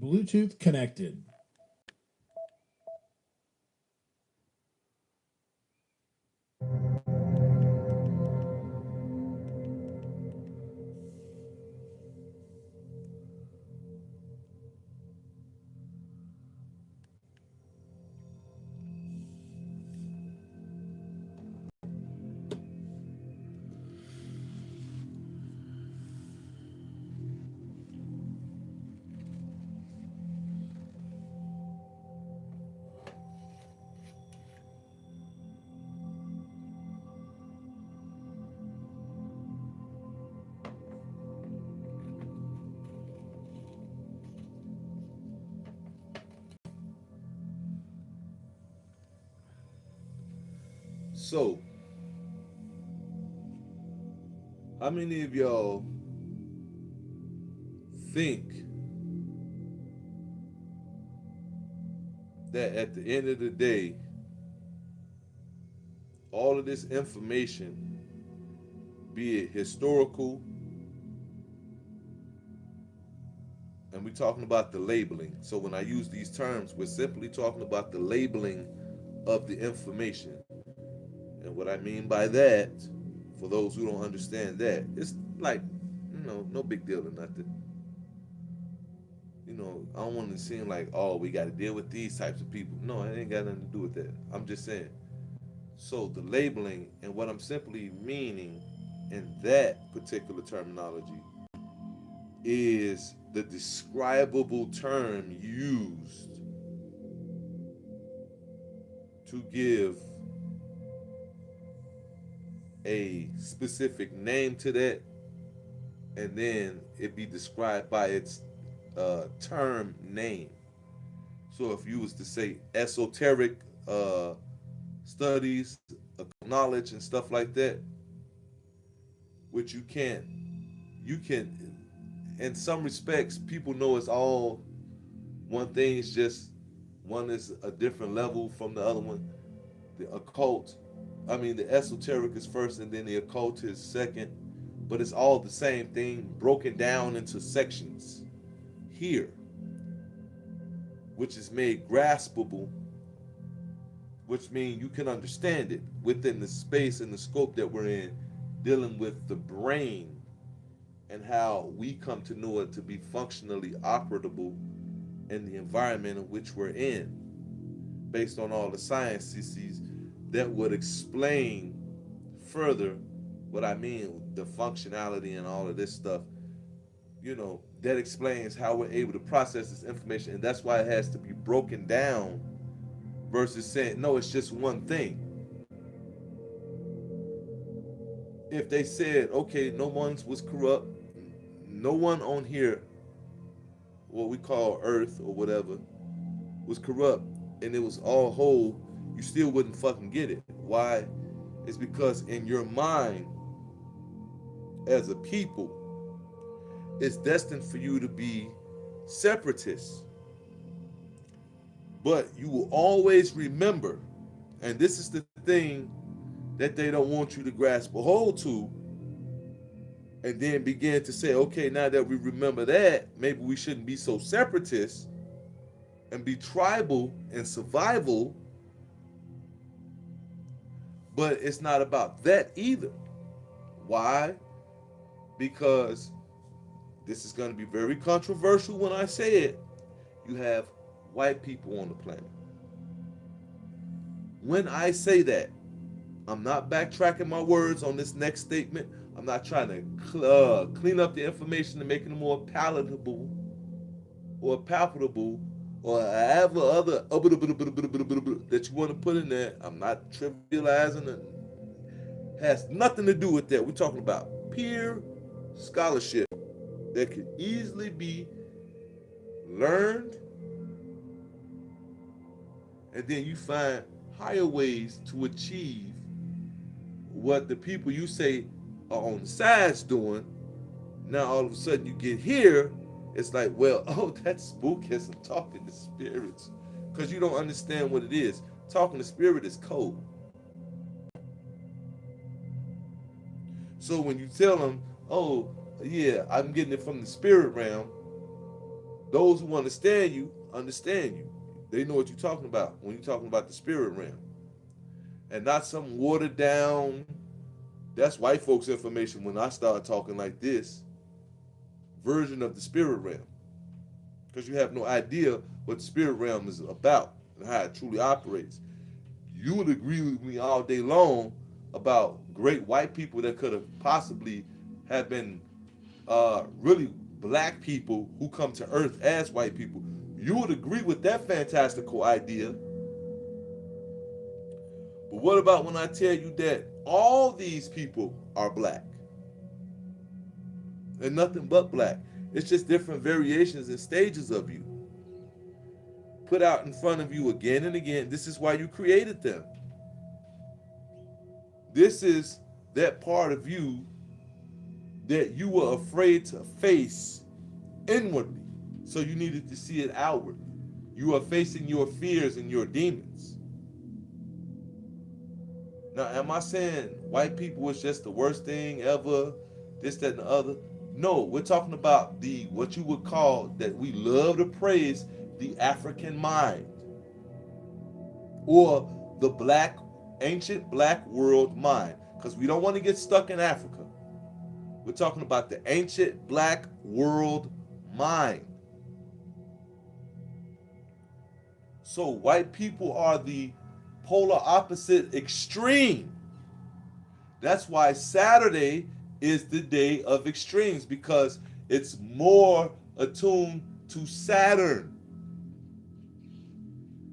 Bluetooth connected. So, how many of y'all think that at the end of the day, all of this information, be it historical, and we're talking about the labeling. So when I use these terms, we're simply talking about the labeling of the information. And what I mean by that, for those who don't understand that, it's like, no big deal or nothing. I don't want to seem like, oh, we got to deal with these types of people. No, it ain't got nothing to do with that. I'm just saying. So the labeling and what I'm simply meaning in that particular terminology is the describable term used to give a specific name to that, and then it be described by its term name. So if you was to say esoteric studies, knowledge, and stuff like that, which you can, in some respects, people know it's all one thing. It's just one is a different level from the other one. The occult, I mean, the esoteric is first, and then the occult is second. But it's all the same thing, broken down into sections here, which is made graspable, which means you can understand it within the space and the scope that we're in, dealing with the brain and how we come to know it to be functionally operable in the environment in which we're in, based on all the sciences that would explain further what I mean, the functionality and all of this stuff, that explains how we're able to process this information. And that's why it has to be broken down versus saying, no, it's just one thing. If they said, okay, no one was corrupt, no one on here, what we call Earth or whatever, was corrupt, and it was all whole, you still wouldn't fucking get it. Why? It's because in your mind, as a people, it's destined for you to be separatists. But you will always remember, and this is the thing that they don't want you to grasp a hold to, and then begin to say, okay, now that we remember that, maybe we shouldn't be so separatist and be tribal and survival. But it's not about that either. Why? Because this is going to be very controversial when I say it. You have white people on the planet. When I say that, I'm not backtracking my words on this next statement. I'm not trying to clean up the information and make it more palatable or palpable or however other that you want to put in there. I'm not trivializing it. Has nothing to do with that. We're talking about peer scholarship that could easily be learned, and then you find higher ways to achieve what the people you say are on the sides doing. Now all of a sudden you get here, it's like, well, oh, that's spookism, talking to spirits, because you don't understand what it is. Talking to spirit is code. So when you tell them, oh, yeah, I'm getting it from the spirit realm, Those who understand you, understand you. They know what you're talking about when you're talking about the spirit realm. And not some watered down, that's white folks information when I start talking like this, version of the spirit realm. Because you have no idea what the spirit realm is about and how it truly operates. You would agree with me all day long about great white people that could have possibly have been really black people who come to earth as white people. You would agree with that fantastical idea. But what about when I tell you that all these people are black? They're nothing but black. It's just different variations and stages of you. Put out in front of you again and again. This is why you created them. This is that part of you that you were afraid to face inwardly. So you needed to see it outwardly. You are facing your fears and your demons. Now, am I saying white people is just the worst thing ever, this, that, and the other? No, we're talking about the what you would call, that we love to praise, the African mind, or the black, ancient black world mind, because we don't want to get stuck in Africa. We're talking about the ancient black world mind. So white people are the polar opposite extreme. That's why Saturday is the day of extremes, because it's more attuned to Saturn.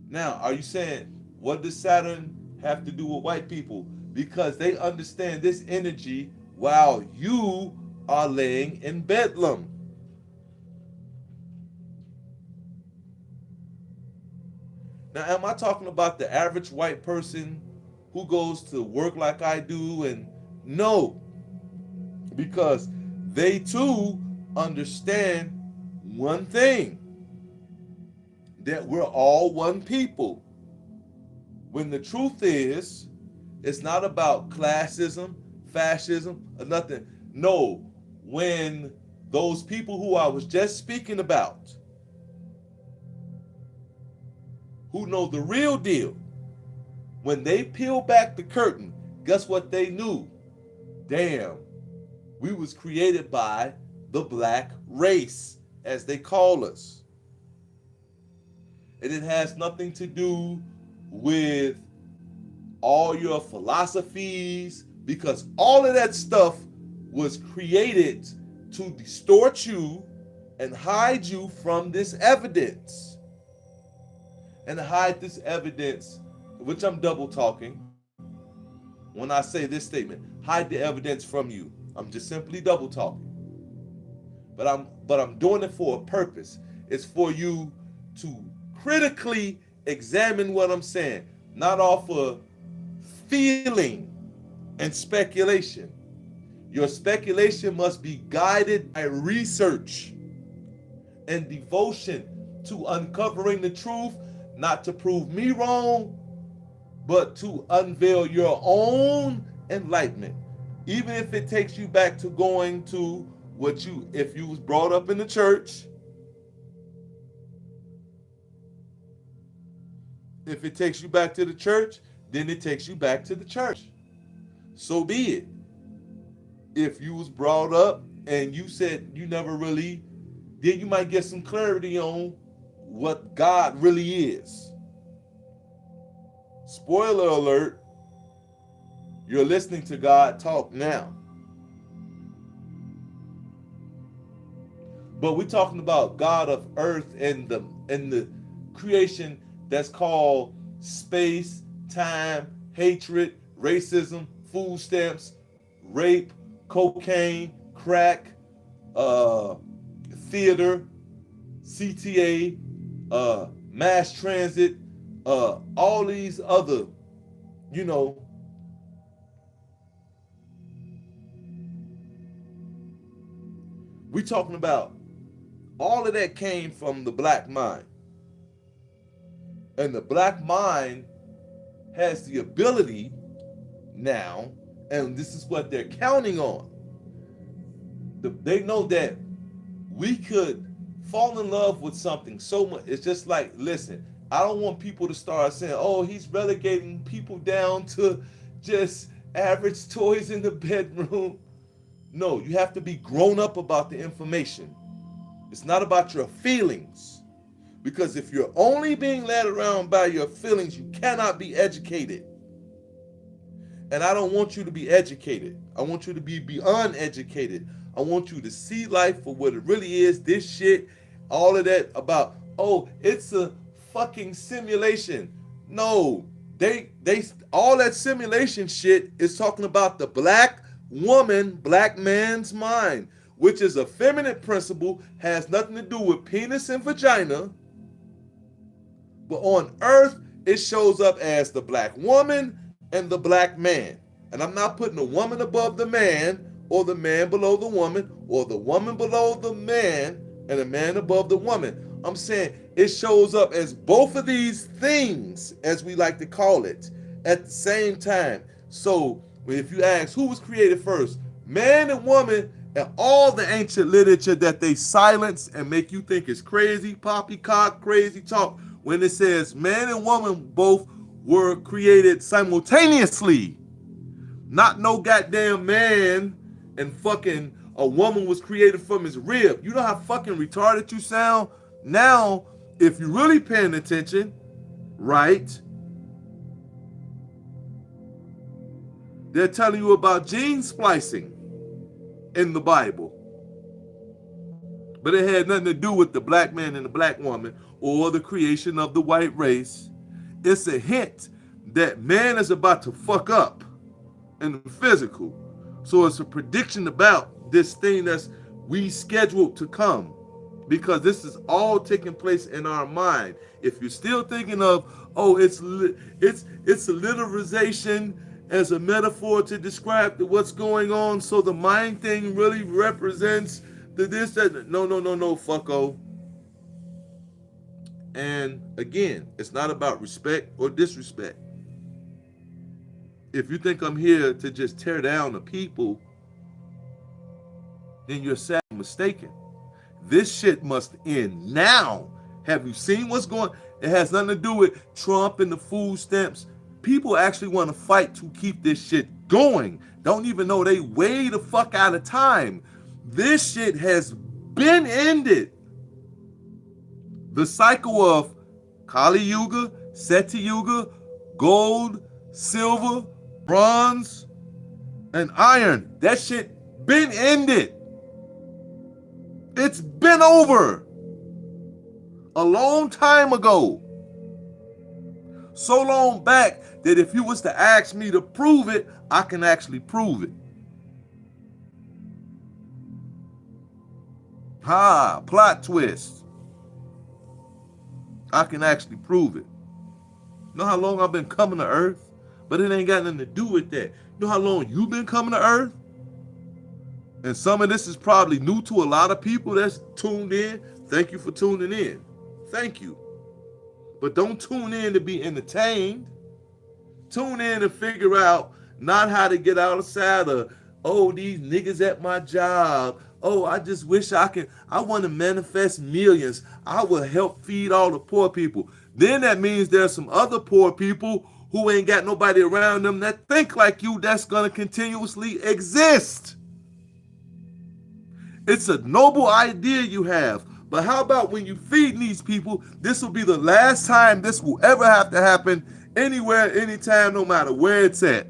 Now, are you saying, what does Saturn have to do with white people? Because they understand this energy while you are laying in Bedlam. Now, am I talking about the average white person who goes to work like I do? And no, because they too understand one thing, that we're all one people. When the truth is, it's not about classism, fascism, or nothing. No, when those people who I was just speaking about, who know the real deal, when they peel back the curtain, guess what they knew? Damn, we was created by the black race, as they call us. And it has nothing to do with all your philosophies, because all of that stuff was created to distort you and hide you from this evidence. And hide this evidence, which I'm double talking when I say this statement, hide the evidence from you. I'm just simply double talking. But I'm doing it for a purpose. It's for you to critically examine what I'm saying, not off of feeling and speculation. Your speculation must be guided by research and devotion to uncovering the truth, not to prove me wrong, but to unveil your own enlightenment. Even if it takes you back to going to what you, if you was brought up in the church, if it takes you back to the church, then it takes you back to the church. So be it. If you was brought up and you said you never really, then you might get some clarity on what God really is. Spoiler alert, you're listening to God talk now. But we're talking about God of earth and the creation that's called space, time, hatred, racism, food stamps, rape, cocaine, crack, theater, CTA, mass transit, all these other, we talking about all of that came from the black mind. And the black mind has the ability now, and this is what they're counting on. They know that we could fall in love with something so much. It's just like, listen, I don't want people to start saying, oh, he's relegating people down to just average toys in the bedroom. No, you have to be grown up about the information. It's not about your feelings. Because if you're only being led around by your feelings, you cannot be educated. And I don't want you to be educated. I want you to be beyond educated. I want you to see life for what it really is. This shit, all of that about, oh, it's a fucking simulation. No, they all that simulation shit is talking about the black woman, black man's mind, which is a feminine principle, has nothing to do with penis and vagina. But on earth, it shows up as the black woman and the black man. And I'm not putting the woman above the man, or the man below the woman, or the woman below the man, and the man above the woman. I'm saying it shows up as both of these things, as we like to call it, at the same time. So if you ask who was created first, man and woman, and all the ancient literature that they silence and make you think is crazy, poppycock, crazy talk, when it says man and woman both were created simultaneously. Not no goddamn man and fucking a woman was created from his rib. You know how fucking retarded you sound? Now, if you're really paying attention, right, they're telling you about gene splicing in the Bible. But it had nothing to do with the black man and the black woman or the creation of the white race. It's a hint that man is about to fuck up in the physical. So it's a prediction about this thing that's we scheduled to come, because this is all taking place in our mind. If you're still thinking of, oh, it's a literalization as a metaphor to describe what's going on, so the mind thing really represents the this, that, no, fucko. And again, it's not about respect or disrespect. If you think I'm here to just tear down the people, then you're sadly mistaken. This shit must end now. Have you seen what's going on? It has nothing to do with Trump and the food stamps. People actually want to fight to keep this shit going. Don't even know they way the fuck out of time. This shit has been ended. The cycle of Kali Yuga, Seti Yuga, gold, silver, bronze, and iron. That shit been ended. It's been over a long time ago. So long back that if you was to ask me to prove it, I can actually prove it. Plot twist. I can actually prove it. You know how long I've been coming to Earth? But it ain't got nothing to do with that. You know how long you've been coming to Earth? And some of this is probably new to a lot of people that's tuned in. Thank you for tuning in. Thank you. But don't tune in to be entertained. Tune in to figure out not how to get outside of, oh, these niggas at my job. Oh, I just wish I want to manifest millions. I will help feed all the poor people. Then that means there's some other poor people who ain't got nobody around them that think like you, that's going to continuously exist. It's a noble idea you have. But how about when you feed these people, this will be the last time this will ever have to happen anywhere, anytime, no matter where it's at.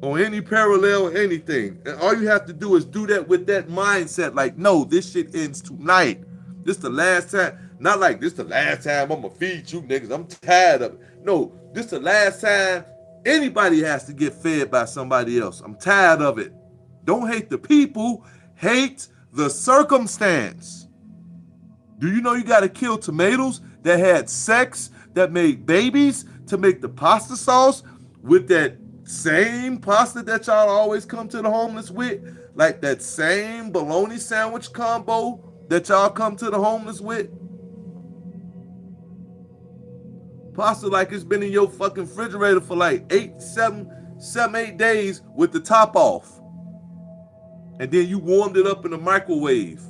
Or any parallel or anything. And all you have to do is do that with that mindset. Like, no, this shit ends tonight. This the last time. Not like this the last time I'm going to feed you niggas. I'm tired of it. No, this the last time anybody has to get fed by somebody else. I'm tired of it. Don't hate the people. Hate the circumstance. Do you know you got to kill tomatoes that had sex, that made babies, to make the pasta sauce with that same pasta that y'all always come to the homeless with? Like that same bologna sandwich combo that y'all come to the homeless with? Pasta like it's been in your fucking refrigerator for like 8 days with the top off. And then you warmed it up in the microwave.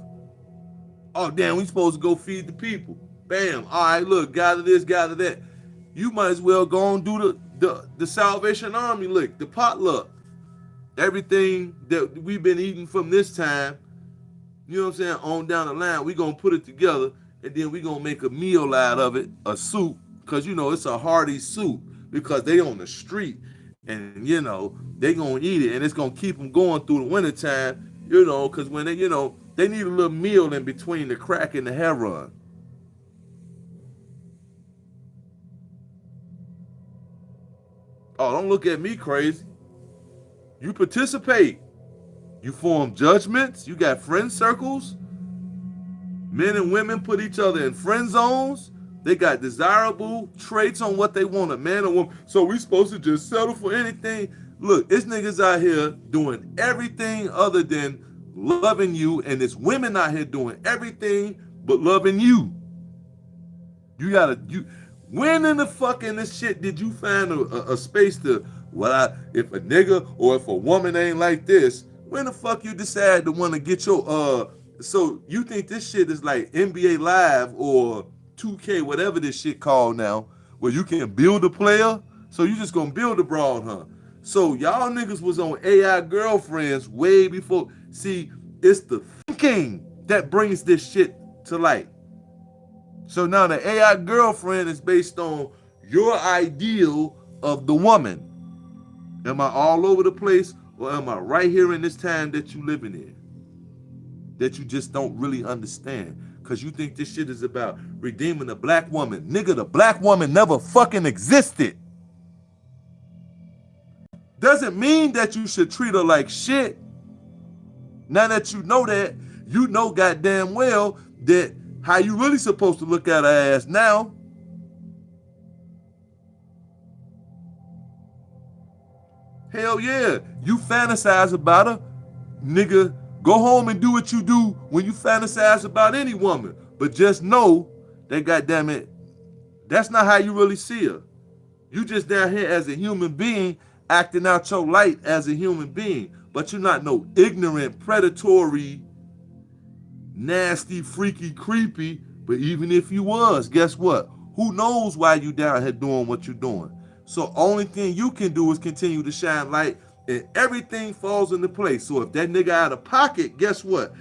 Oh, damn, we supposed to go feed the people. Bam. All right, look, gather this, gather that. You might as well go and do the Salvation Army lick, the potluck. Everything that we've been eating from this time, you know what I'm saying, on down the line, we going to put it together, and then we going to make a meal out of it, a soup, because, you know, it's a hearty soup, because they on the street, and, you know, they going to eat it, and it's going to keep them going through the wintertime, you know, because when they, you know, they need a little meal in between the crack and the heroin. Oh, don't look at me crazy. You participate. You form judgments. You got friend circles. Men and women put each other in friend zones. They got desirable traits on what they want, a man or woman. So we supposed to just settle for anything. Look, it's niggas out here doing everything other than loving you, and it's women out here doing everything but loving you. When in the fuck in this shit did you find a space to, if a nigga or if a woman ain't like this, when the fuck you decide to want to get your, so you think this shit is like NBA Live or 2K, whatever this shit called now, where you can build a player? So you just gonna build a broad, huh? So y'all niggas was on AI girlfriends way before. See, it's the thinking that brings this shit to light. So now the AI girlfriend is based on your ideal of the woman. Am I all over the place, or am I right here in this time that you living in? That you just don't really understand. Because you think this shit is about redeeming the black woman. Nigga, the black woman never fucking existed. Doesn't mean that you should treat her like shit. Now that you know goddamn well that how you really supposed to look at her ass now. Hell yeah, you fantasize about her, nigga. Go home and do what you do when you fantasize about any woman. But just know that, goddamn it, that's not how you really see her. You just down here as a human being, acting out your light as a human being. But you're not no ignorant, predatory, nasty, freaky, creepy. But even if you was, guess what? Who knows why you down here doing what you're doing? So only thing you can do is continue to shine light, and everything falls into place. So if that nigga out of pocket, guess what?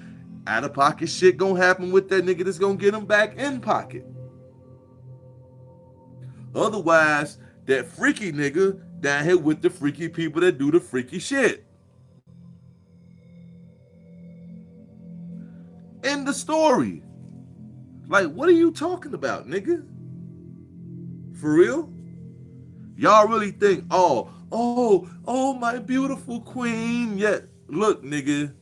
Out of pocket shit gonna happen with that nigga that's gonna get him back in pocket. Otherwise, that freaky nigga down here with the freaky people that do the freaky shit. End the story. Like, what are you talking about, nigga? For real? Y'all really think, oh, my beautiful queen. Yeah, look, nigga.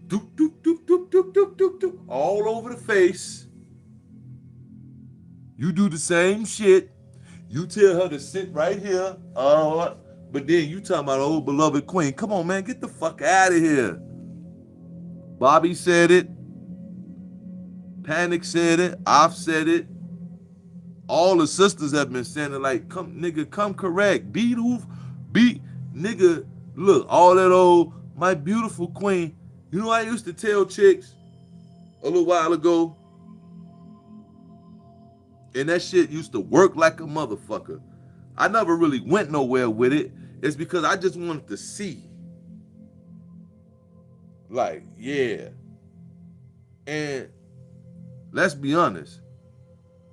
Doop, doop, doop, doop, doop, doop, doop, doop. All over the face. You do the same shit. You tell her to sit right here. But then you talking about old beloved queen. Come on, man, get the fuck out of here. Bobby said it. Panic said it. I've said it. All the sisters have been saying it, like, come, nigga, come correct. Beat, nigga, look, all that old, my beautiful queen. You know, I used to tell chicks a little while ago, and that shit used to work like a motherfucker. I never really went nowhere with it. It's because I just wanted to see. Like, yeah. And let's be honest,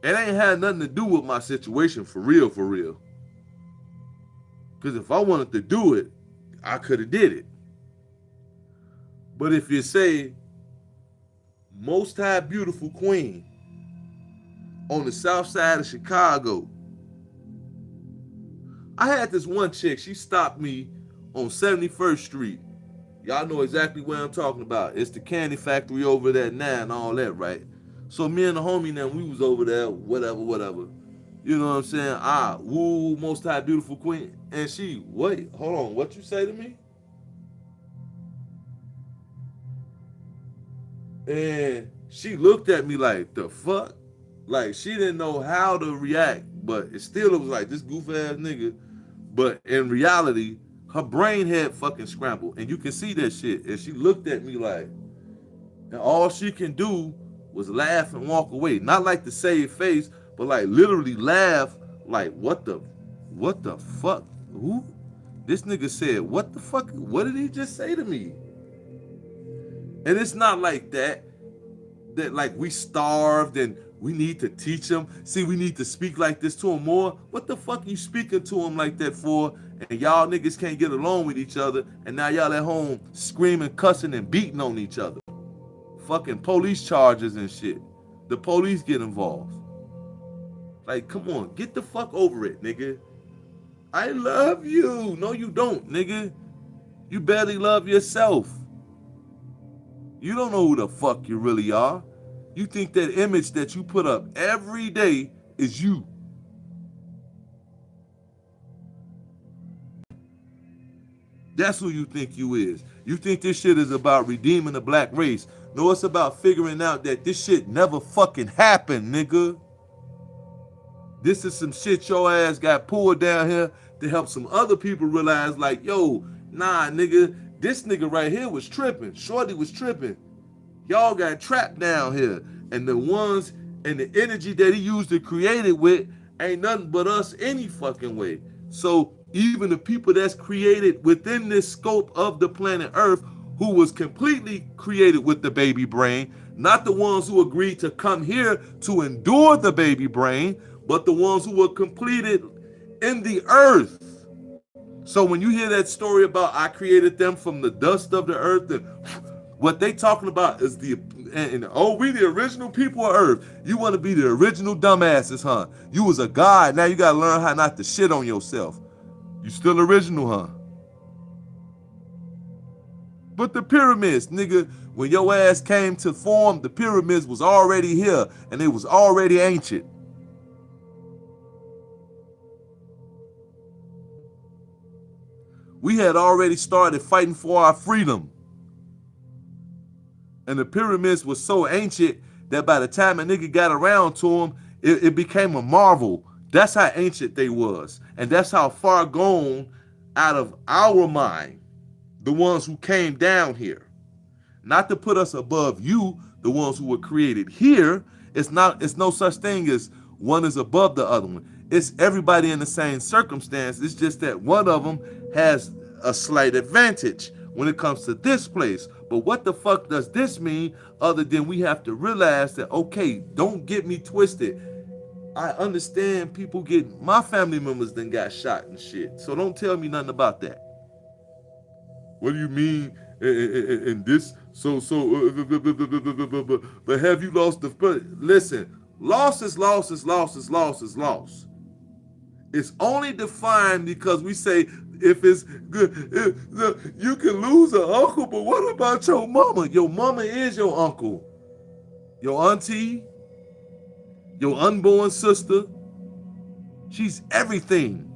it ain't had nothing to do with my situation for real, for real. Because if I wanted to do it, I could have did it. But if you say, Most High Beautiful Queen on the south side of Chicago, I had this one chick, she stopped me on 71st Street. Y'all know exactly what I'm talking about. It's the candy factory over there now and all that, right? So me and the homie now, we was over there, whatever. You know what I'm saying? Woo, Most High Beautiful Queen. And she, wait, hold on, what you say to me? And she looked at me like, the fuck? Like, she didn't know how to react, but it still was like, this goof ass nigga. But in reality, her brain had fucking scrambled. And you can see that shit. And she looked at me like, and all she can do was laugh and walk away. Not like to save face, but like literally laugh like what the fuck? Who? This nigga said, what the fuck? What did he just say to me? And it's not like that like we starved and we need to teach them. See, we need to speak like this to them more. What the fuck you speaking to them like that for? And y'all niggas can't get along with each other. And now y'all at home screaming, cussing, and beating on each other. Fucking police charges and shit. The police get involved. Like, come on, get the fuck over it, nigga. I love you. No, you don't, nigga. You barely love yourself. You don't know who the fuck you really are. You think that image that you put up every day is you. That's who you think you is. You think this shit is about redeeming the black race. No, it's about figuring out that this shit never fucking happened, nigga. This is some shit your ass got pulled down here to help some other people realize, like, yo, nah, nigga, this nigga right here was tripping. Shorty was tripping. Y'all got trapped down here. And the ones and the energy that he used to create it with ain't nothing but us any fucking way. So even the people that's created within this scope of the planet Earth, who was completely created with the baby brain, not the ones who agreed to come here to endure the baby brain, but the ones who were completed in the earth. So when you hear that story about I created them from the dust of the earth, and what they talking about is we the original people of earth. You want to be the original dumbasses, huh? You was a god, now you got to learn how not to shit on yourself. You still original, huh? But the pyramids, nigga, when your ass came to form, the pyramids was already here, and it was already ancient. We had already started fighting for our freedom. And the pyramids were so ancient that by the time a nigga got around to them, it became a marvel. That's how ancient they was. And that's how far gone out of our mind, the ones who came down here. Not to put us above you, the ones who were created here. It's no such thing as one is above the other one. It's everybody in the same circumstance. It's just that one of them has a slight advantage when it comes to this place. But what the fuck does this mean other than we have to realize that, okay, don't get me twisted. I understand people my family members then got shot and shit. So don't tell me nothing about that. What do you mean in this? But have you lost listen, loss is loss is loss is loss is loss. It's only defined because we say if it's good, you can lose an uncle, but what about your mama? Your mama is your uncle, your auntie, your unborn sister. She's everything.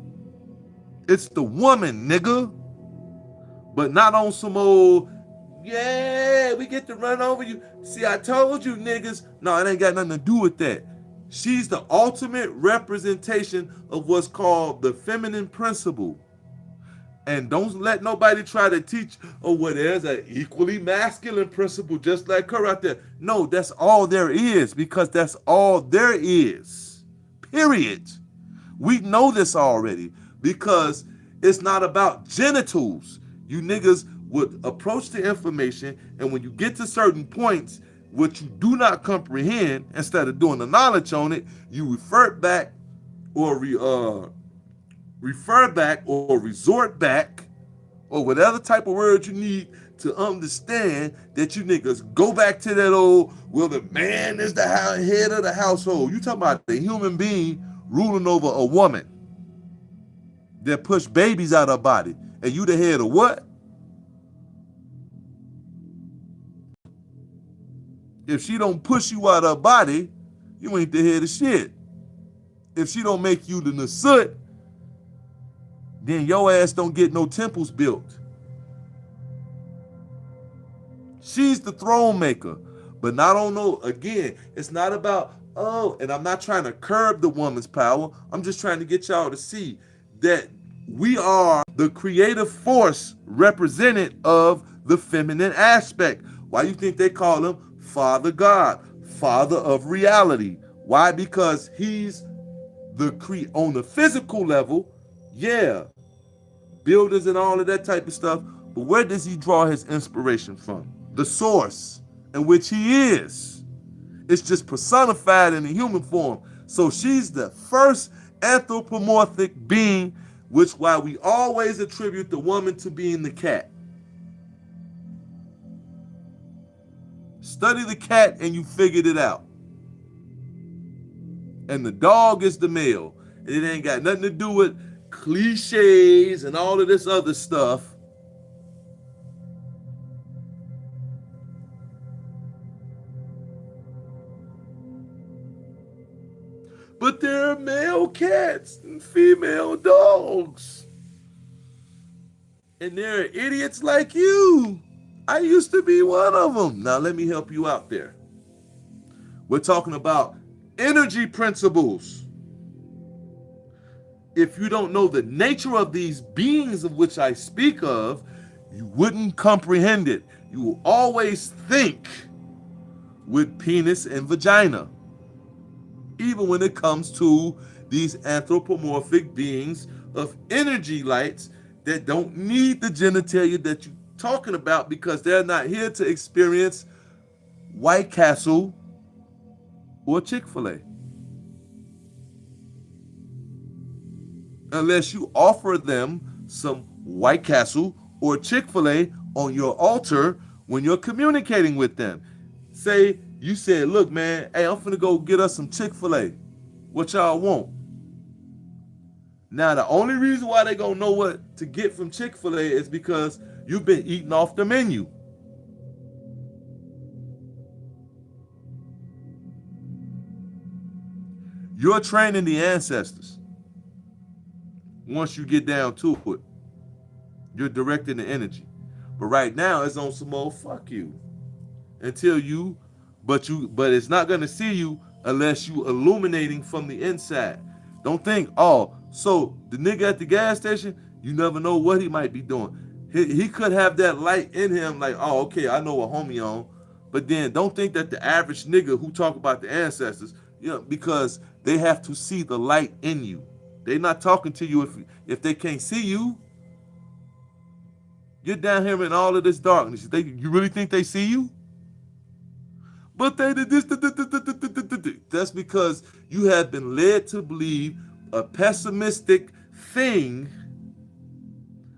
It's the woman, nigga. But not on some old, yeah, we get to run over you. See, I told you, niggas. No, it ain't got nothing to do with that. She's the ultimate representation of what's called the feminine principle. And don't let nobody try to teach, oh, well, there's an equally masculine principle just like her out there. No, that's all there is, because that's all there is. Period. We know this already, because it's not about genitals. You niggas would approach the information, and when you get to certain points, what you do not comprehend, instead of doing the knowledge on it, you resort back or resort back, or whatever type of word you need to understand that you niggas go back to that old, well, the man is the head of the household. You talking about the human being ruling over a woman that push babies out of her body, and you the head of what? If she don't push you out of her body, you ain't the head of shit. If she don't make you the Nasut, then your ass don't get no temples built. She's the throne maker. But not on no, again, it's not about, oh, and I'm not trying to curb the woman's power. I'm just trying to get y'all to see that we are the creative force represented of the feminine aspect. Why you think they call him Father God? father of reality. Why? Because he's on the physical level, yeah, buildings and all of that type of stuff. But where does he draw his inspiration from? The source in which he is. It's just personified in the human form. So she's the first anthropomorphic being, which why we always attribute the woman to being the cat. Study the cat and you figured it out. And the dog is the male. And it ain't got nothing to do with cliches and all of this other stuff. But there are male cats and female dogs. And there are idiots like you. I used to be one of them. Now let me help you out there. We're talking about energy principles. If you don't know the nature of these beings of which I speak of, you wouldn't comprehend it. You will always think with penis and vagina. Even when it comes to these anthropomorphic beings of energy lights that don't need the genitalia that you're talking about, because they're not here to experience White Castle or Chick-fil-A. Unless you offer them some White Castle or Chick-fil-A on your altar when you're communicating with them. Say, you said, look, man, hey, I'm finna go get us some Chick-fil-A. What y'all want? Now, the only reason why they gonna know what to get from Chick-fil-A is because you've been eating off the menu. You're training the ancestors. Once you get down to it, you're directing the energy. But right now, it's on some old fuck you. But it's not gonna see you unless you illuminating from the inside. Don't think, oh, so the nigga at the gas station, you never know what he might be doing. He could have that light in him, like, oh, okay, I know what homie on. But then don't think that the average nigga who talk about the ancestors, because they have to see the light in you. They're not talking to you if they can't see you. You're down here in all of this darkness. You really think they see you? But they did this. That's because you have been led to believe a pessimistic thing.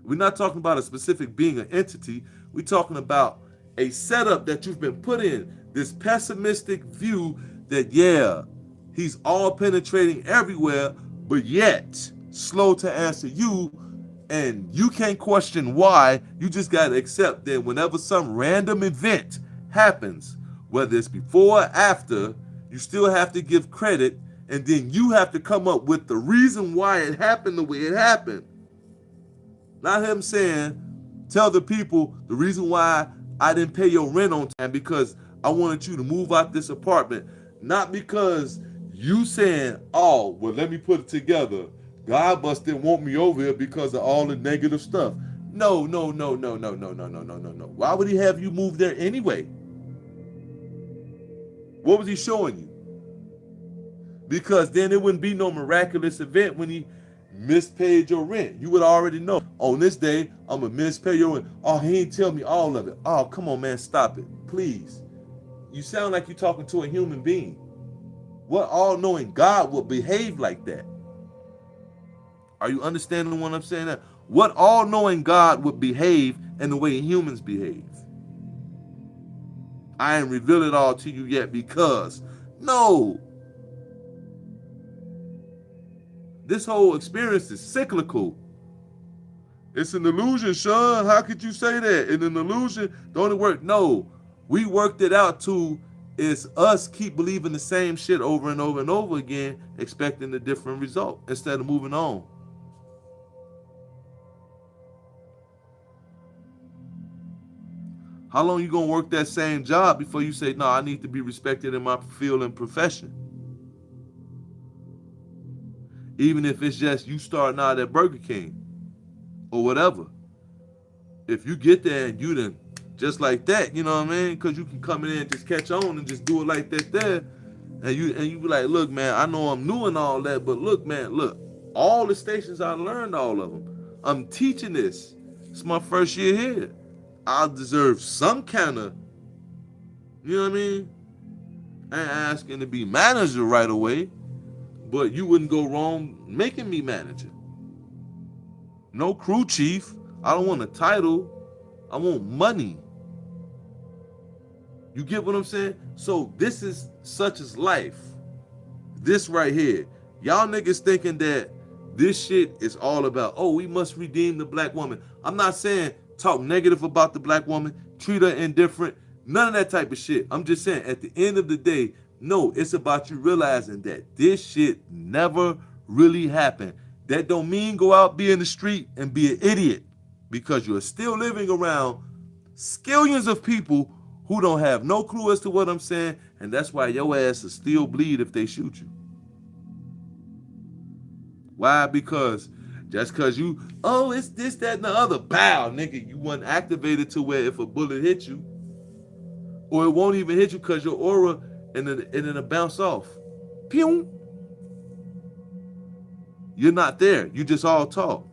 We're not talking about a specific being or entity. We're talking about a setup that you've been put in. This pessimistic view that, yeah, he's all penetrating everywhere, but yet slow to answer you, and you can't question why. You just got to accept that whenever some random event happens, whether it's before or after, you still have to give credit, and then you have to come up with the reason why it happened the way it happened. Not him saying, tell the people the reason why I didn't pay your rent on time because I wanted you to move out this apartment. Not because you saying, oh, well, let me put it together. God must didn't want me over here because of all the negative stuff. No. Why would he have you move there anyway? What was he showing you? Because then it wouldn't be no miraculous event when he mispaid your rent. You would already know. On this day, I'm going to mispay your rent. Oh, he ain't tell me all of it. Oh, come on, man, stop it. Please. You sound like you're talking to a human being. What all-knowing God would behave like that? Are you understanding what I'm saying? What all-knowing God would behave in the way humans behave? I ain't revealed it all to you yet because, no. This whole experience is cyclical. It's an illusion, Sean. How could you say that? In an illusion, don't it work? No. We worked it out to is us keep believing the same shit over and over and over again, expecting a different result instead of moving on. How long you gonna work that same job before you say, no, I need to be respected in my field and profession? Even if it's just you starting out at Burger King or whatever. If you get there and you done just like that, you know what I mean? Because you can come in and just catch on and just do it like that there. And you be like, look, man, I know I'm new and all that, but look, man, look, all the stations, I learned all of them. I'm teaching this. It's my first year here. I deserve some kind of, you know what I mean? I ain't asking to be manager right away, but you wouldn't go wrong making me manager. No crew chief. I don't want a title. I want money. You get what I'm saying? So this is such as life. This right here. Y'all niggas thinking that this shit is all about, oh, we must redeem the black woman. I'm not saying talk negative about the black woman, treat her indifferent, none of that type of shit. I'm just saying at the end of the day, no, it's about you realizing that this shit never really happened. That don't mean go out, be in the street, and be an idiot, because you're still living around skillions of people who don't have no clue as to what I'm saying, and that's why your ass will still bleed if they shoot you. Why? Because just because you, oh, it's this, that, and the other, bow, nigga, you weren't activated to where if a bullet hit you, or it won't even hit you because your aura and then it'll bounce off. Pew! You're not there. You just all talk.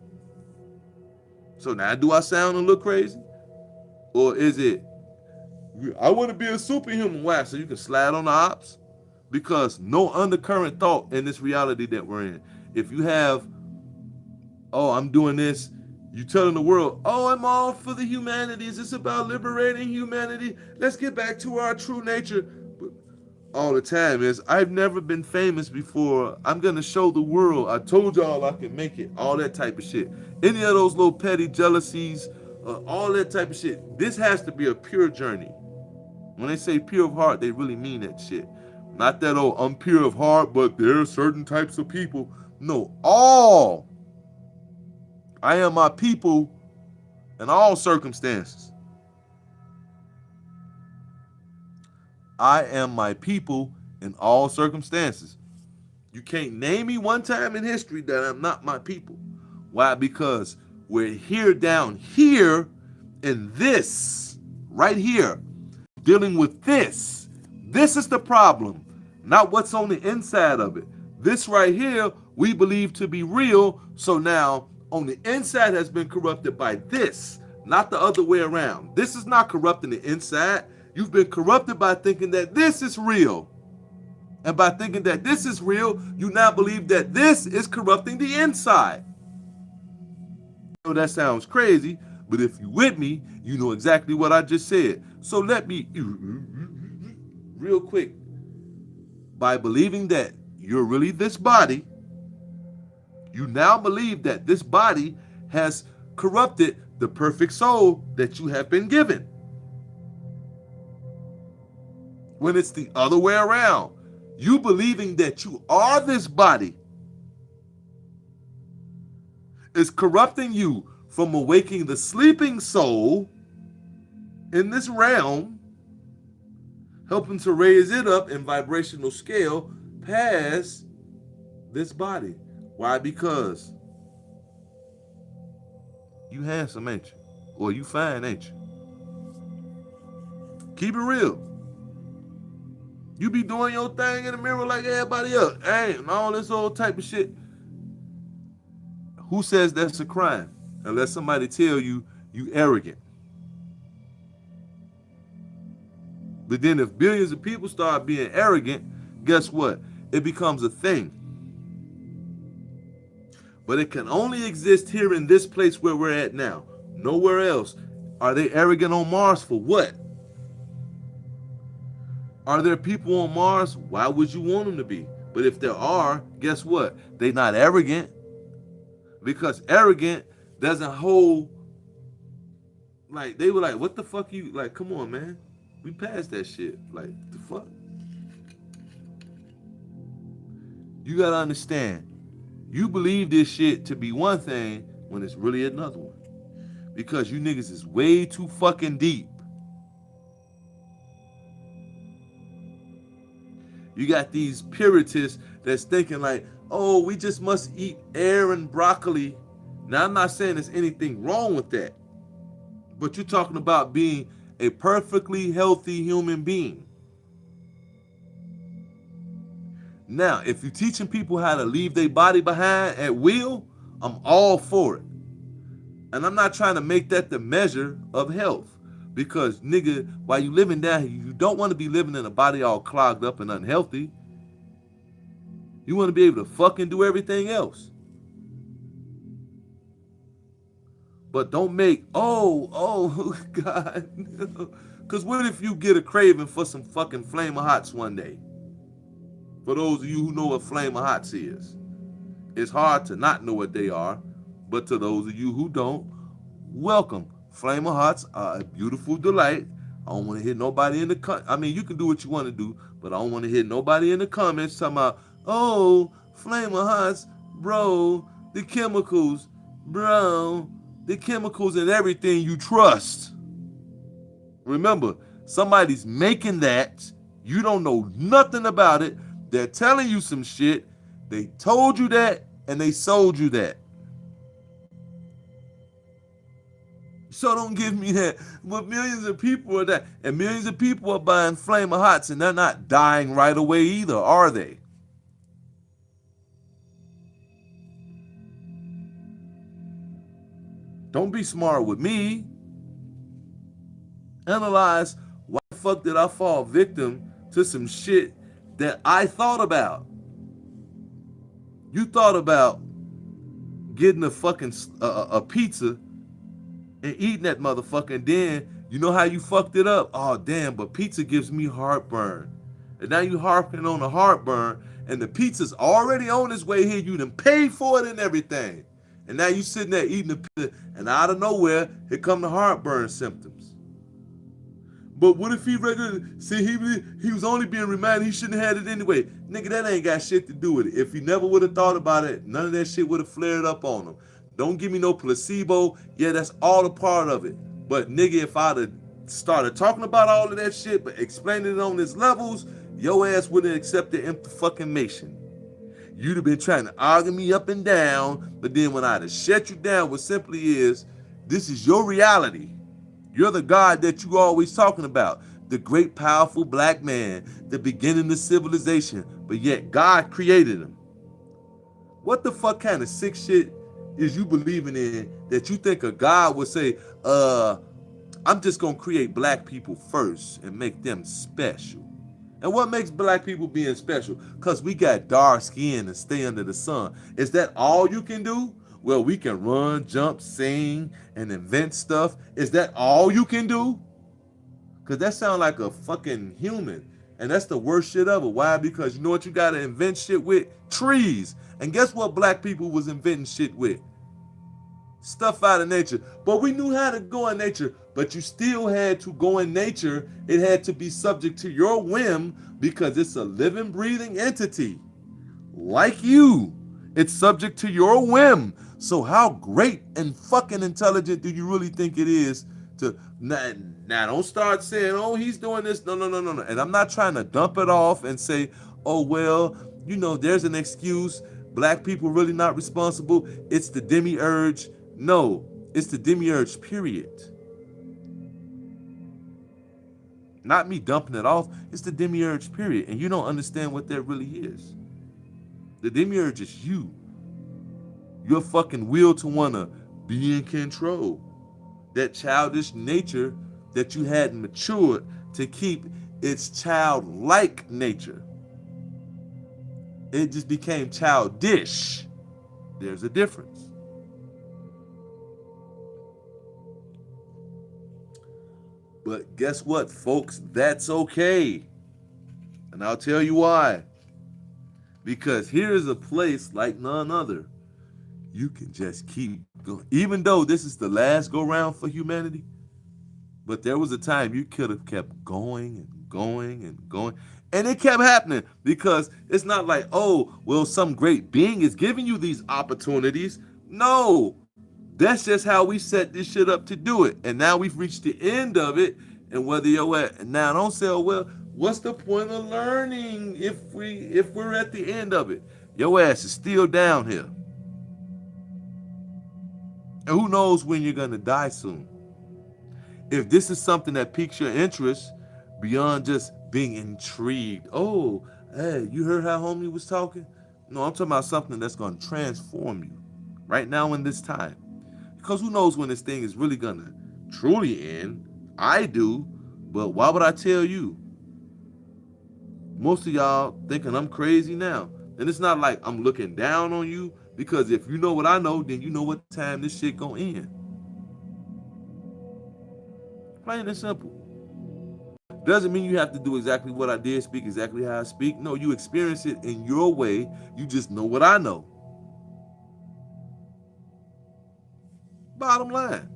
So now do I sound and look crazy? Or is it, I want to be a superhuman? Why? So you can slide on the ops? Because no undercurrent thought in this reality that we're in. If you have, oh, I'm doing this, you telling the world, oh, I'm all for the humanities. It's about liberating humanity. Let's get back to our true nature. But all the time is, I've never been famous before. I'm going to show the world. I told y'all I can make it. All that type of shit. Any of those little petty jealousies, all that type of shit. This has to be a pure journey. When they say pure of heart, they really mean that shit. Not that, oh, I'm pure of heart, but there are certain types of people. No, all. I am my people in all circumstances. I am my people in all circumstances. You can't name me one time in history that I'm not my people. Why? Because we're here down here in this, right here, dealing with this. This is the problem, not what's on the inside of it. This right here, we believe to be real, so now on the inside has been corrupted by this, not the other way around. This is not corrupting the inside. You've been corrupted by thinking that this is real. And by thinking that this is real, you now believe that this is corrupting the inside. I know that sounds crazy, but if you're with me, you know exactly what I just said. So let me, real quick, by believing that you're really this body, you now believe that this body has corrupted the perfect soul that you have been given. When it's the other way around, you believing that you are this body is corrupting you from awakening the sleeping soul in this realm, helping to raise it up in vibrational scale past this body. Why? Because you handsome, ain't you? Or you fine, ain't you? Keep it real. You be doing your thing in the mirror like everybody else. Hey, and all this old type of shit. Who says that's a crime? Unless somebody tell you you arrogant. But then if billions of people start being arrogant, guess what? It becomes a thing. But it can only exist here in this place where we're at now. Nowhere else. Are they arrogant on Mars for what? Are there people on Mars? Why would you want them to be? But if there are, guess what? They're not arrogant. Because arrogant doesn't hold, like, they were like, what the fuck you, like, come on, man. We passed that shit. Like, the fuck? You gotta understand, you believe this shit to be one thing when it's really another one. Because you niggas is way too fucking deep. You got these puritists that's thinking like, oh, we just must eat air and broccoli. Now, I'm not saying there's anything wrong with that. But you're talking about being a perfectly healthy human being. Now, if you're teaching people how to leave their body behind at will, I'm all for it. And I'm not trying to make that the measure of health. Because, nigga, while you living down here, you don't want to be living in a body all clogged up and unhealthy. You want to be able to fucking do everything else. But don't make, oh, God. Because what if you get a craving for some fucking Flamin' Hots one day? For those of you who know what Flamin' Hots is. It's hard to not know what they are. But to those of you who don't, welcome. Flamin' Hots are a beautiful delight. I don't want to hear nobody in the I mean, you can do what you want to do, but I don't want to hear nobody in the comments talking about, oh, Flamin' Hots, bro, the chemicals, bro, the chemicals and everything you trust. Remember, somebody's making that. You don't know nothing about it. They're telling you some shit. They told you that, and they sold you that. So don't give me that. But millions of people are that. And millions of people are buying Flamin' Hots, and they're not dying right away either, are they? Don't be smart with me. Analyze why the fuck did I fall victim to some shit that I thought about. You thought about getting a fucking a pizza and eating that motherfucker, and then you know how you fucked it up? Oh, damn, but pizza gives me heartburn. And now you harping on the heartburn, and the pizza's already on its way here. You done paid for it and everything. And now you sitting there eating the pizza, and out of nowhere, here come the heartburn symptoms. But what if he he was only being reminded he shouldn't have had it anyway. Nigga, that ain't got shit to do with it. If he never would have thought about it, none of that shit would have flared up on him. Don't give me no placebo. Yeah, that's all a part of it. But nigga, if I'd have started talking about all of that shit, but explaining it on its levels, your ass wouldn't accept the empty fucking mation. You'd have been trying to argue me up and down, but then when I'd have shut you down, what simply is, this is your reality. You're the God that you always talking about. The great, powerful black man, the beginning of civilization, but yet God created him. What the fuck kind of sick shit is you believing in that you think a God would say, I'm just gonna create black people first and make them special? And what makes black people being special? Because we got dark skin and stay under the sun. Is that all you can do? Well, we can run, jump, sing, and invent stuff. Is that all you can do? Because that sounds like a fucking human. And that's the worst shit ever. Why? Because you know what you got to invent shit with? Trees. And guess what black people was inventing shit with? Stuff out of nature. But we knew how to go in nature. But you still had to go in nature. It had to be subject to your whim because it's a living, breathing entity. Like you. It's subject to your whim. So how great and fucking intelligent do you really think it is to... Now don't start saying, oh, he's doing this. No. And I'm not trying to dump it off and say, oh, well, you know, there's an excuse. Black people really not responsible. It's the demiurge. No, it's the demiurge, period. Not me dumping it off. It's the demiurge, period. And you don't understand what that really is. The demiurge is you. Your fucking will to want to be in control. That childish nature that you hadn't matured to keep its childlike nature. It just became childish. There's a difference. But guess what, folks? That's okay. And I'll tell you why. Because here's a place like none other. You can just keep going. Even though this is the last go round for humanity, but there was a time you could have kept going and going and going. And it kept happening because it's not like, oh, well, some great being is giving you these opportunities. No, that's just how we set this shit up to do it. And now we've reached the end of it. And whether you're at, now don't say, oh, well, what's the point of learning if we're at the end of it? Your ass is still down here. And who knows when you're going to die soon? If this is something that piques your interest beyond just being intrigued, oh, hey, you heard how homie was talking? No, I'm talking about something that's going to transform you right now in this time. Because who knows when this thing is really going to truly end? I do, but why would I tell you? Most of y'all thinking I'm crazy now. And it's not like I'm looking down on you, because if you know what I know, then you know what time this shit gonna end. Plain and simple. Doesn't mean you have to do exactly what I did, speak exactly how I speak. No, you experience it in your way. You just know what I know. Bottom line.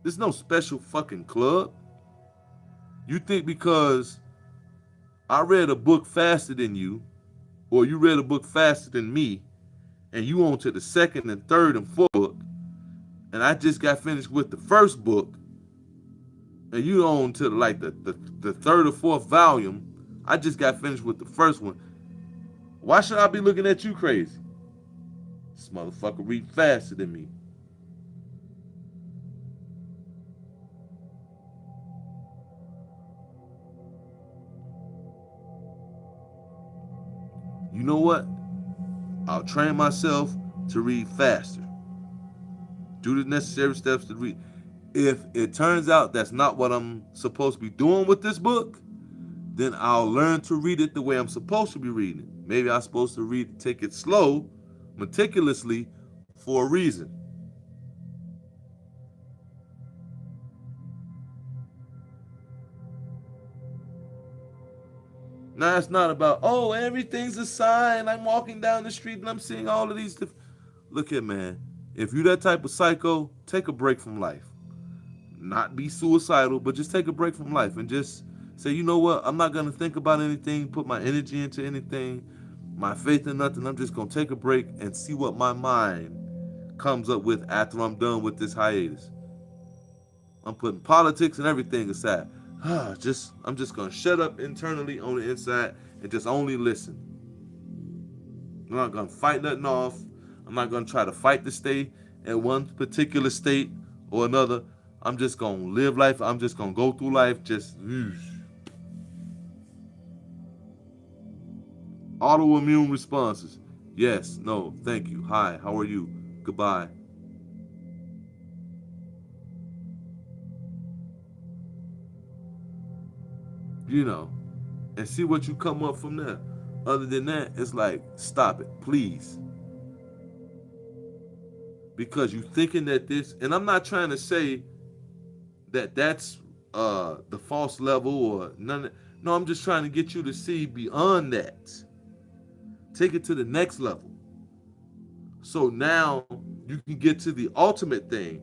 There's no special fucking club. You think because I read a book faster than you, or you read a book faster than me, and you on to the second and third and fourth book, and I just got finished with the first book, and you on to like the third or fourth volume, I just got finished with the first one. Why should I be looking at you crazy? This motherfucker read faster than me. You know what? I'll train myself to read faster. Do the necessary steps to read. If it turns out that's not what I'm supposed to be doing with this book, then I'll learn to read it the way I'm supposed to be reading it. Maybe I'm supposed to take it slow, meticulously, for a reason. Now it's not about, oh, everything's a sign. I'm walking down the street and I'm seeing all of these. Look here, man. If you're that type of psycho, take a break from life. Not be suicidal, but just take a break from life and just say, you know what? I'm not going to think about anything, put my energy into anything, my faith in nothing. I'm just going to take a break and see what my mind comes up with after I'm done with this hiatus. I'm putting politics and everything aside. I'm just going to shut up internally on the inside and just only listen. I'm not going to fight nothing off. I'm not going to try to fight to stay in one particular state or another. I'm just going to live life. I'm just going to go through life just autoimmune responses. Yes, no, thank you. Hi, how are you? Goodbye. You know, and see what you come up from there. Other than that, it's like, stop it, please. Because you thinking that this, and I'm not trying to say that that's the false level or none. No, I'm just trying to get you to see beyond that. Take it to the next level. So now you can get to the ultimate thing.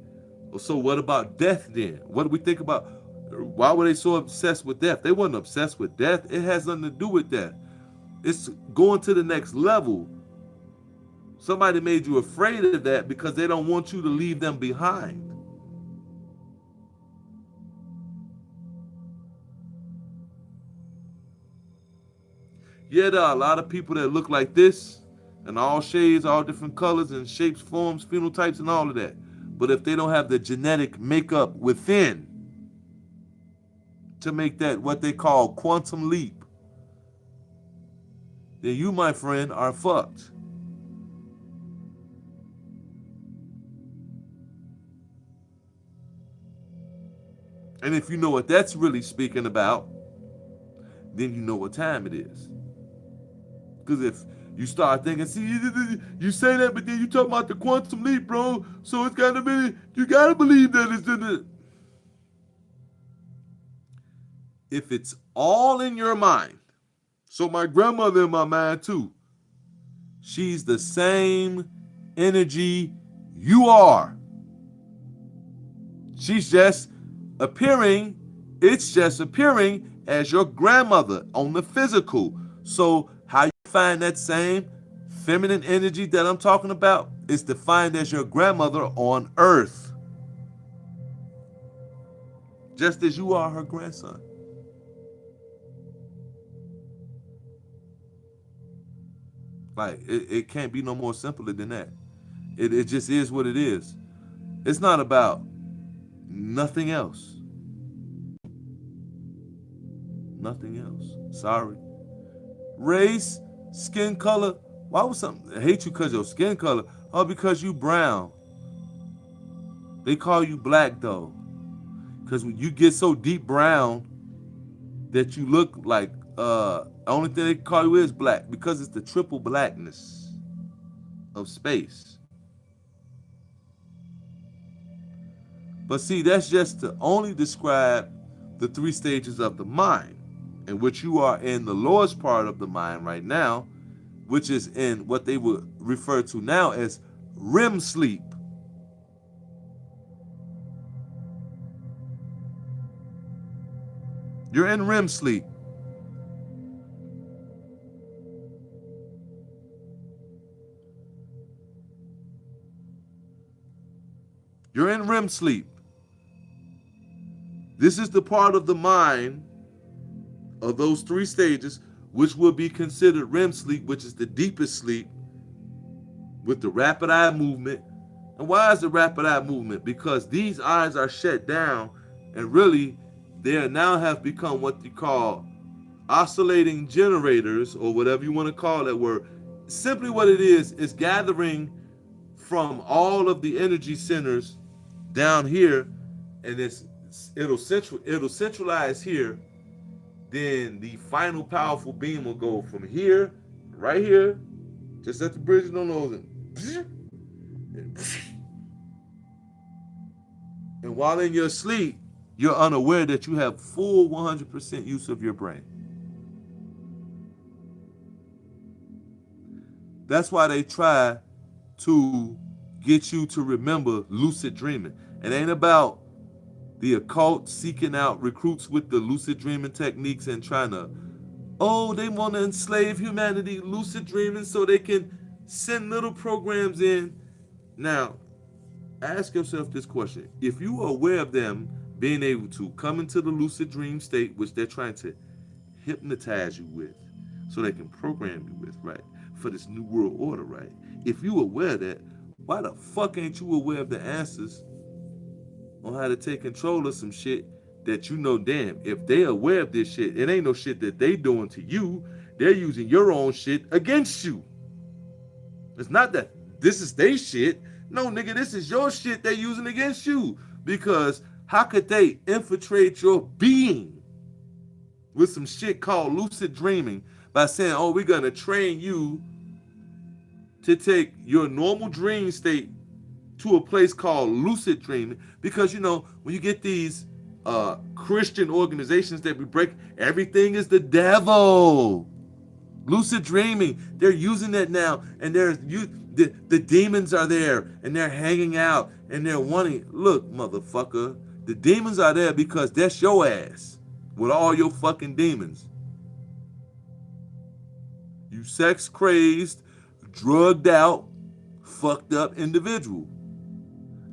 So what about death then? What do we think about? Why were they so obsessed with death? They weren't obsessed with death. It has nothing to do with death. It's going to the next level. Somebody made you afraid of that because they don't want you to leave them behind. Yeah, there are a lot of people that look like this, and all shades, all different colors and shapes, forms, phenotypes, and all of that. But if they don't have the genetic makeup within to make that what they call quantum leap, then you, my friend, are fucked. And if you know what that's really speaking about, then you know what time it is. Because if you start thinking, see, you say that, but then you talk about the quantum leap, bro. So it's gotta be, you gotta believe that it's in it. If it's all in your mind, so my grandmother in my mind too, she's the same energy you are. She's just appearing, it's just appearing as your grandmother on the physical. So how you find that same feminine energy that I'm talking about is defined as your grandmother on earth. Just as you are her grandson. Like, it can't be no more simpler than that. It just is what it is. It's not about Nothing else. Nothing else. Sorry. Race, skin color. Why would something hate you because your skin color? Oh, because you brown. They call you black though. Because when you get so deep brown that you look like only thing they call you is black because it's the triple blackness of space. But see, that's just to only describe the 3 stages of the mind, in which you are in the lowest part of the mind right now, which is in what they would refer to now as REM sleep. You're in REM sleep. You're in REM sleep. This is the part of the mind of those 3 stages which will be considered REM sleep, which is the deepest sleep with the rapid eye movement. And why is the rapid eye movement? Because these eyes are shut down and really they now have become what you call oscillating generators or whatever you want to call that word. Simply what it is gathering from all of the energy centers down here, and it'll centralize here. Then the final powerful beam will go from here, right here, just at the bridge of the nose, and while in your sleep, you're unaware that you have full 100% use of your brain. That's why they try to get you to remember lucid dreaming. It ain't about the occult seeking out recruits with the lucid dreaming techniques and trying to, they want to enslave humanity, lucid dreaming, so they can send little programs in. Now, ask yourself this question. If you are aware of them being able to come into the lucid dream state, which they're trying to hypnotize you with, so they can program you with, right, for this new world order, right? If you are aware of that, why the fuck ain't you aware of the answers on how to take control of some shit that you know, damn, if they're aware of this shit, it ain't no shit that they doing to you. They're using your own shit against you. It's not that this is their shit. No, nigga, this is your shit they're using against you. Because how could they infiltrate your being with some shit called lucid dreaming by saying, we're going to train you to take your normal dream state to a place called lucid dreaming? Because, when you get these Christian organizations that we break, everything is the devil. Lucid dreaming, they're using that now, and the demons are there, and they're hanging out, and they're wanting, look, motherfucker, the demons are there because that's your ass with all your fucking demons. You sex crazed, drugged out, fucked up individual.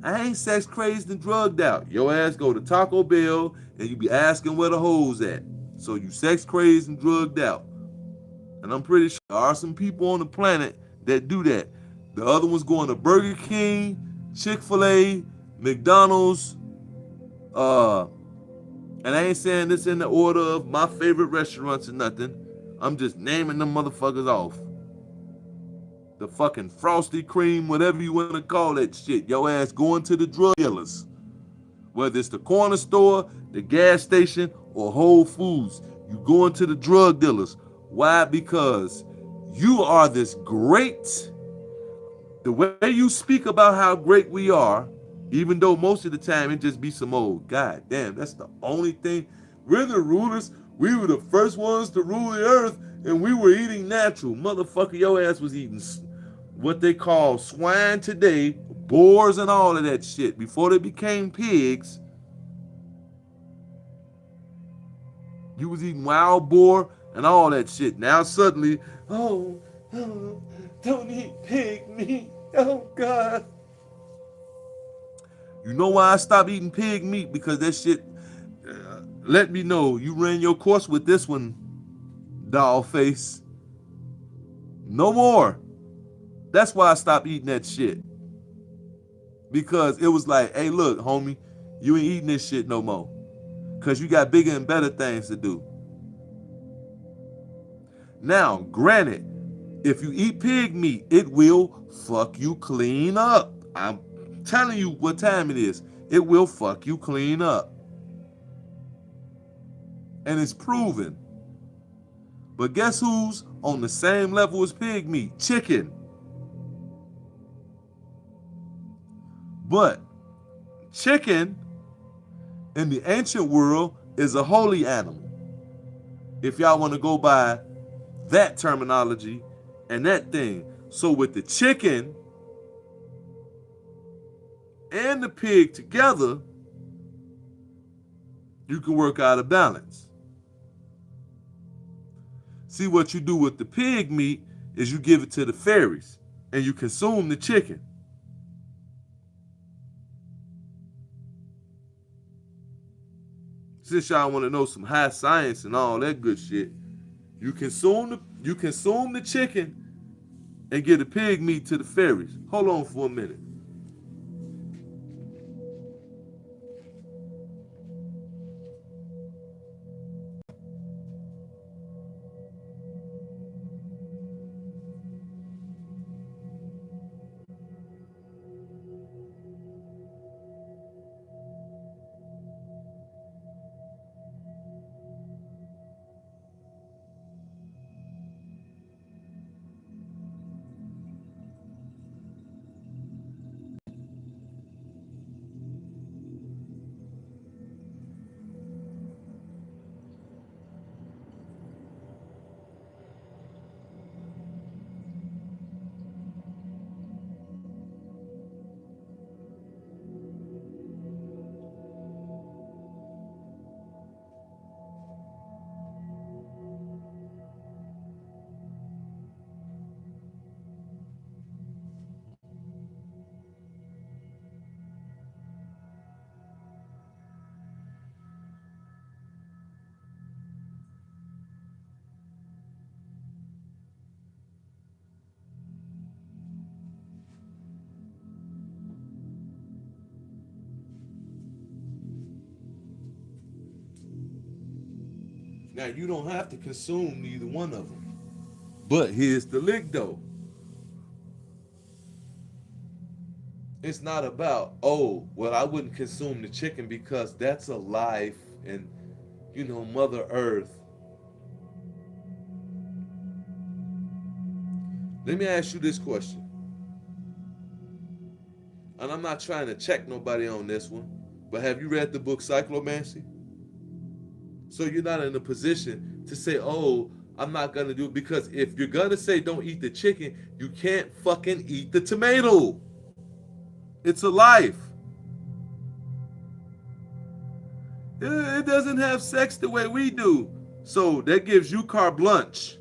I ain't sex crazed and drugged out. Your ass go to Taco Bell and you be asking where the hoes at. So you sex crazed and drugged out. And I'm pretty sure there are some people on the planet that do that. The other one's going to Burger King, Chick-fil-A, McDonald's, and I ain't saying this in the order of my favorite restaurants or nothing. I'm just naming them motherfuckers off. The fucking Frosty Cream, whatever you want to call that shit. Your ass going to the drug dealers. Whether it's the corner store, the gas station, or Whole Foods. You going to the drug dealers. Why? Because you are this great. The way you speak about how great we are, even though most of the time it just be some old, God damn, that's the only thing. We're the rulers. We were the first ones to rule the earth, and we were eating natural. Motherfucker, your ass was eating what they call swine today, boars and all of that shit. Before they became pigs, you was eating wild boar and all that shit. Now suddenly, don't eat pig meat. Oh, God. You know why I stopped eating pig meat? Because that shit, let me know. You ran your course with this one, doll face. No more. That's why I stopped eating that shit. Because it was like, hey, look, homie, You ain't eating this shit no more. Because you got bigger and better things to do. Now, granted, if you eat pig meat, it will fuck you clean up. I'm telling you what time it is. It will fuck you clean up. And it's proven. But guess who's on the same level as pig meat? Chicken. But chicken in the ancient world is a holy animal. If y'all want to go by that terminology and that thing. So with the chicken and the pig together, you can work out a balance. See, what you do with the pig meat is you give it to the fairies and you consume the chicken. Since y'all want to know some high science and all that good shit, you consume the chicken and give the pig meat to the fairies. Hold on for a minute. Now, you don't have to consume neither one of them. But here's the lick, though. It's not about, oh, well, I wouldn't consume the chicken because that's a life and, Mother Earth. Let me ask you this question. And I'm not trying to check nobody on this one, but have you read the book Cyclomancy? So you're not in a position to say, oh, I'm not going to do it, because if you're going to say don't eat the chicken, you can't fucking eat the tomato. It's a life. It doesn't have sex the way we do. So that gives you carte blanche,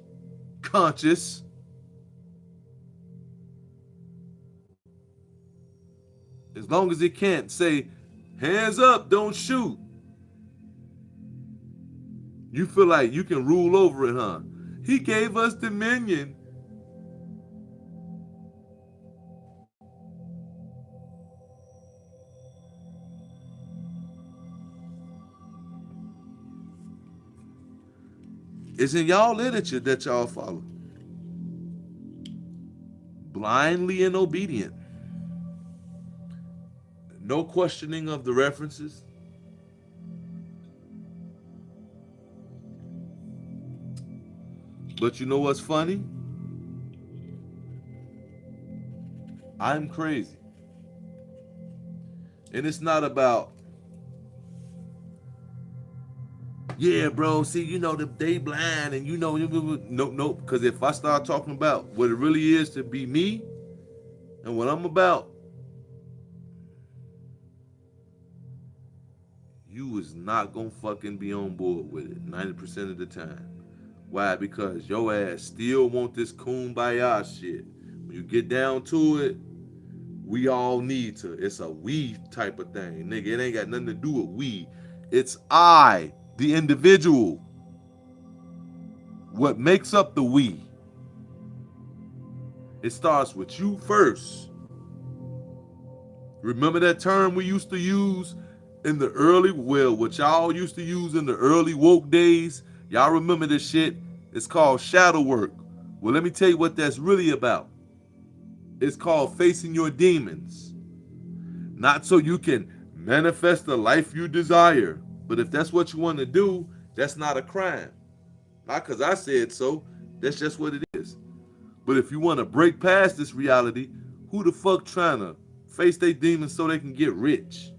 conscious. As long as it can't say, hands up, don't shoot. You feel like you can rule over it, huh? He gave us dominion. It's in y'all literature that y'all follow. Blindly and obedient. No questioning of the references. But you know what's funny? I'm crazy. And it's not about, yeah, bro, see, they blind and nope. Because if I start talking about what it really is to be me and what I'm about, you is not gonna fucking be on board with it 90% of the time. Why? Because your ass still want this kumbaya shit. When you get down to it, we all need to. It's a we type of thing. Nigga, it ain't got nothing to do with we. It's I, the individual. What makes up the we? It starts with you first. Remember that term we used to use In the early, well, what y'all used to use in the early woke days, y'all remember this shit? It's called shadow work. Well, let me tell you what that's really about. It's called facing your demons. Not so you can manifest the life you desire. But if that's what you want to do, that's not a crime. Not because I said so. That's just what it is. But if you want to break past this reality, who the fuck trying to face their demons so they can get rich?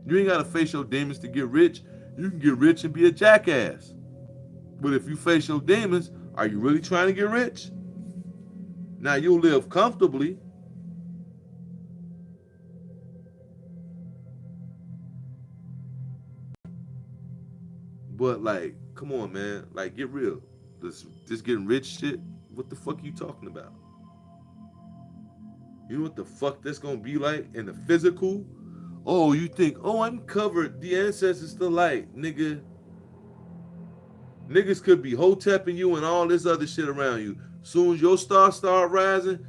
You ain't got to face your demons to get rich. You can get rich and be a jackass. But if you face your demons, are you really trying to get rich? Now you'll live comfortably. But like, come on, man. Like, get real. This getting rich shit, what the fuck are you talking about? You know what the fuck that's gonna be like in the physical? Oh, you think, oh, I'm covered. The ancestors still light, nigga. Niggas could be hotepping you and all this other shit around you. Soon as your star start rising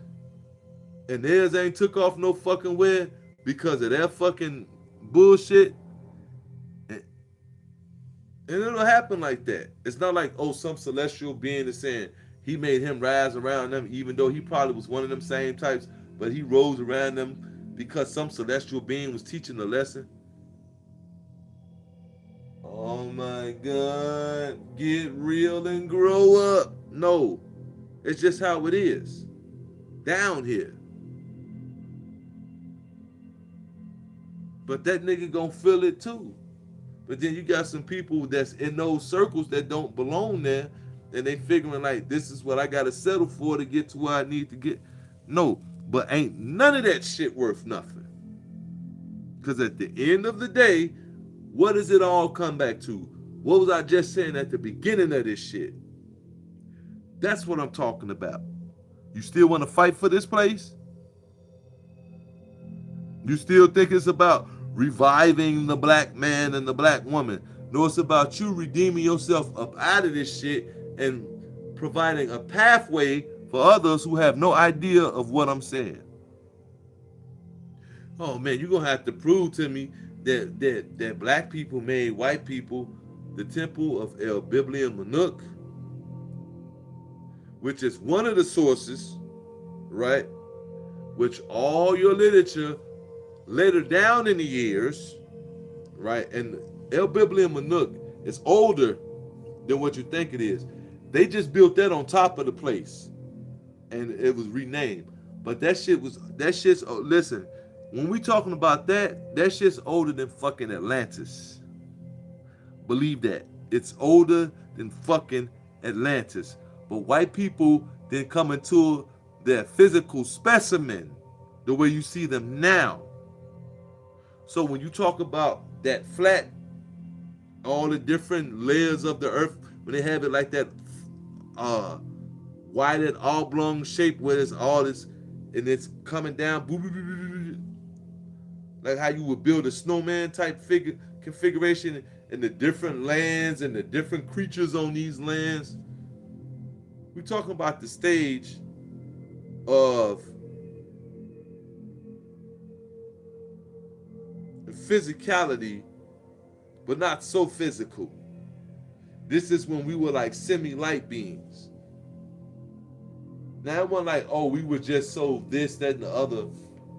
and theirs ain't took off no fucking where because of that fucking bullshit, and it'll happen like that. It's not like, oh, some celestial being is saying he made him rise around them, even though he probably was one of them same types, but he rose around them because some celestial being was teaching a lesson. Oh my God, get real and grow up. No, it's just how it is down here. But that nigga gonna feel it too. But then you got some people that's in those circles that don't belong there, and they figuring like, this is what I gotta settle for to get to where I need to get. No, but ain't none of that shit worth nothing. Because at the end of the day, what does it all come back to? What was I just saying at the beginning of this shit? That's what I'm talking about. You still want to fight for this place? You still think it's about reviving the black man and the black woman? No, it's about you redeeming yourself up out of this shit and providing a pathway for others who have no idea of what I'm saying. Oh man, you're gonna have to prove to me that black people made white people the temple of El Biblium Manuk, which is one of the sources, right? Which all your literature later down in the years, right? And El Biblium Manuk is older than what you think it is. They just built that on top of the place, and it was renamed. But that shit's. Listen, when we talking about that shit's older than fucking Atlantis. Believe that. It's older than fucking Atlantis. But white people didn't come into their physical specimen the way you see them now. So when you talk about that flat, all the different layers of the earth, when they have it like that wide oblong shape where it's all this, and it's coming down, like how you would build a snowman type configuration and the different lands and the different creatures on these lands. We're talking about the stage of physicality, but not so physical. This is when we were like semi-light beings. Now it wasn't like, oh, we were just so this, that, and the other.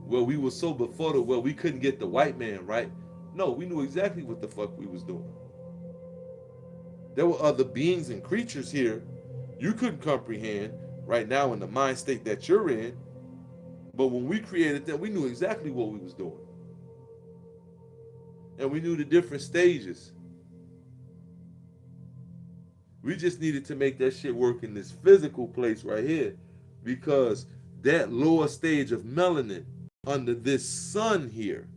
Well, we were so befuddled, well, we couldn't get the white man right. No, we knew exactly what the fuck we was doing. There were other beings and creatures here you couldn't comprehend right now in the mind state that you're in. But when we created that, we knew exactly what we was doing. And we knew the different stages. We just needed to make that shit work in this physical place right here, because that lower stage of melanin under this sun here,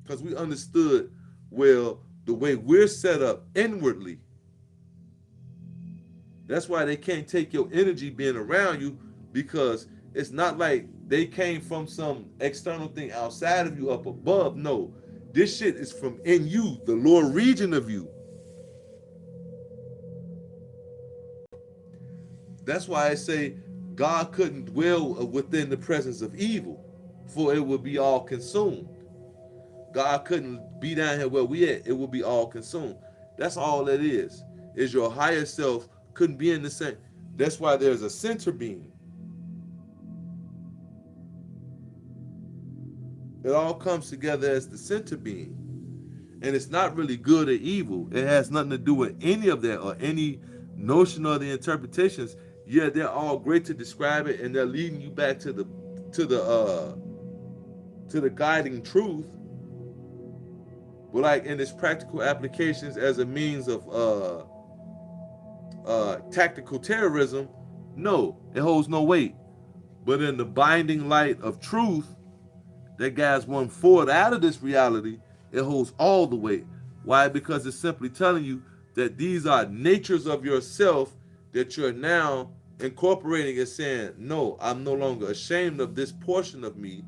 because we understood, well, the way we're set up inwardly. That's why they can't take your energy being around you, because it's not like they came from some external thing outside of you up above. No, this shit is from in you, the lower region of you. That's why I say God couldn't dwell within the presence of evil, for it would be all consumed. God couldn't be down here where we at. It would be all consumed. That's all it is your higher self couldn't be in the same. That's why there's a center being. It all comes together as the center being. And it's not really good or evil. It has nothing to do with any of that or any notion of the interpretations. Yeah, they're all great to describe it, and they're leading you back to the guiding truth. But like in its practical applications as a means of tactical terrorism, no, it holds no weight. But in the binding light of truth that guides one forward out of this reality, it holds all the weight. Why? Because it's simply telling you that these are natures of yourself that you're now incorporating and saying, no, I'm no longer ashamed of this portion of me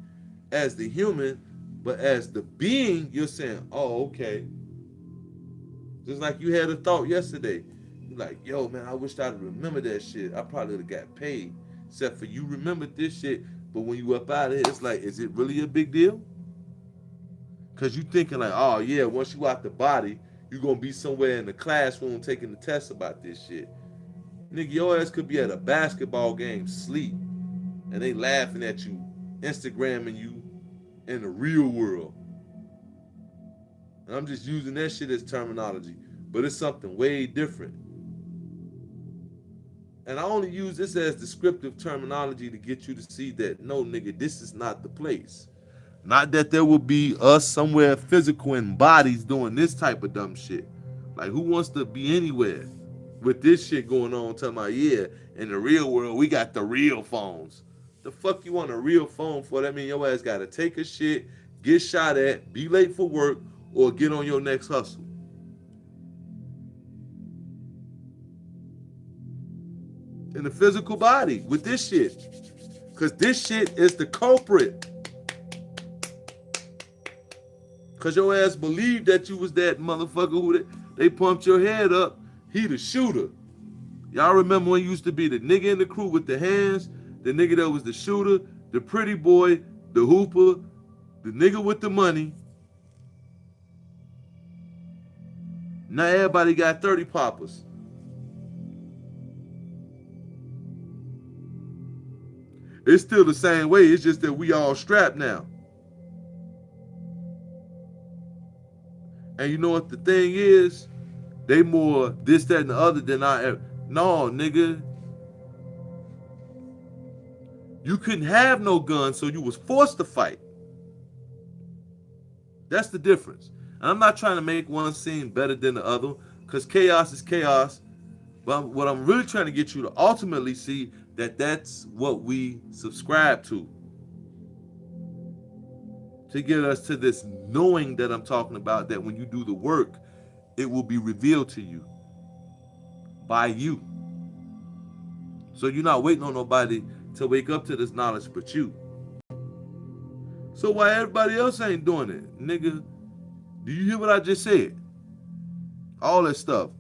as the human, but as the being, you're saying, oh, okay. Just like you had a thought yesterday. You're like, yo, man, I wish I'd remember that shit. I probably would have got paid. Except for you remembered this shit, but when you up out of it, it's like, is it really a big deal? Because you thinking like, oh, yeah, once you out the body, you're going to be somewhere in the classroom taking the test about this shit. Nigga, your ass could be at a basketball game, sleep, and they laughing at you, Instagramming you in the real world. And I'm just using that shit as terminology, but it's something way different. And I only use this as descriptive terminology to get you to see that, no, nigga, this is not the place. Not that there will be us somewhere physical in bodies doing this type of dumb shit. Like, who wants to be anywhere with this shit going on? Talking about, yeah, in the real world, we got the real phones. The fuck you want a real phone for? That mean your ass got to take a shit, get shot at, be late for work, or get on your next hustle. In the physical body with this shit. Because this shit is the culprit. Because your ass believed that you was that motherfucker who they pumped your head up. He the shooter. Y'all remember when you used to be the nigga in the crew with the hands, the nigga that was the shooter, the pretty boy, the hooper, the nigga with the money. Now everybody got 30 poppers. It's still the same way. It's just that we all strapped now. And you know what the thing is? They more this, that, and the other than I ever. No, nigga. You couldn't have no gun, so you was forced to fight. That's the difference. And I'm not trying to make one seem better than the other, because chaos is chaos. But what I'm really trying to get you to ultimately see that that's what we subscribe to get us to this knowing that I'm talking about, that when you do the work, it will be revealed to you by you. So you're not waiting on nobody to wake up to this knowledge but you. So why everybody else ain't doing it? Nigga, do you hear what I just said? All that stuff.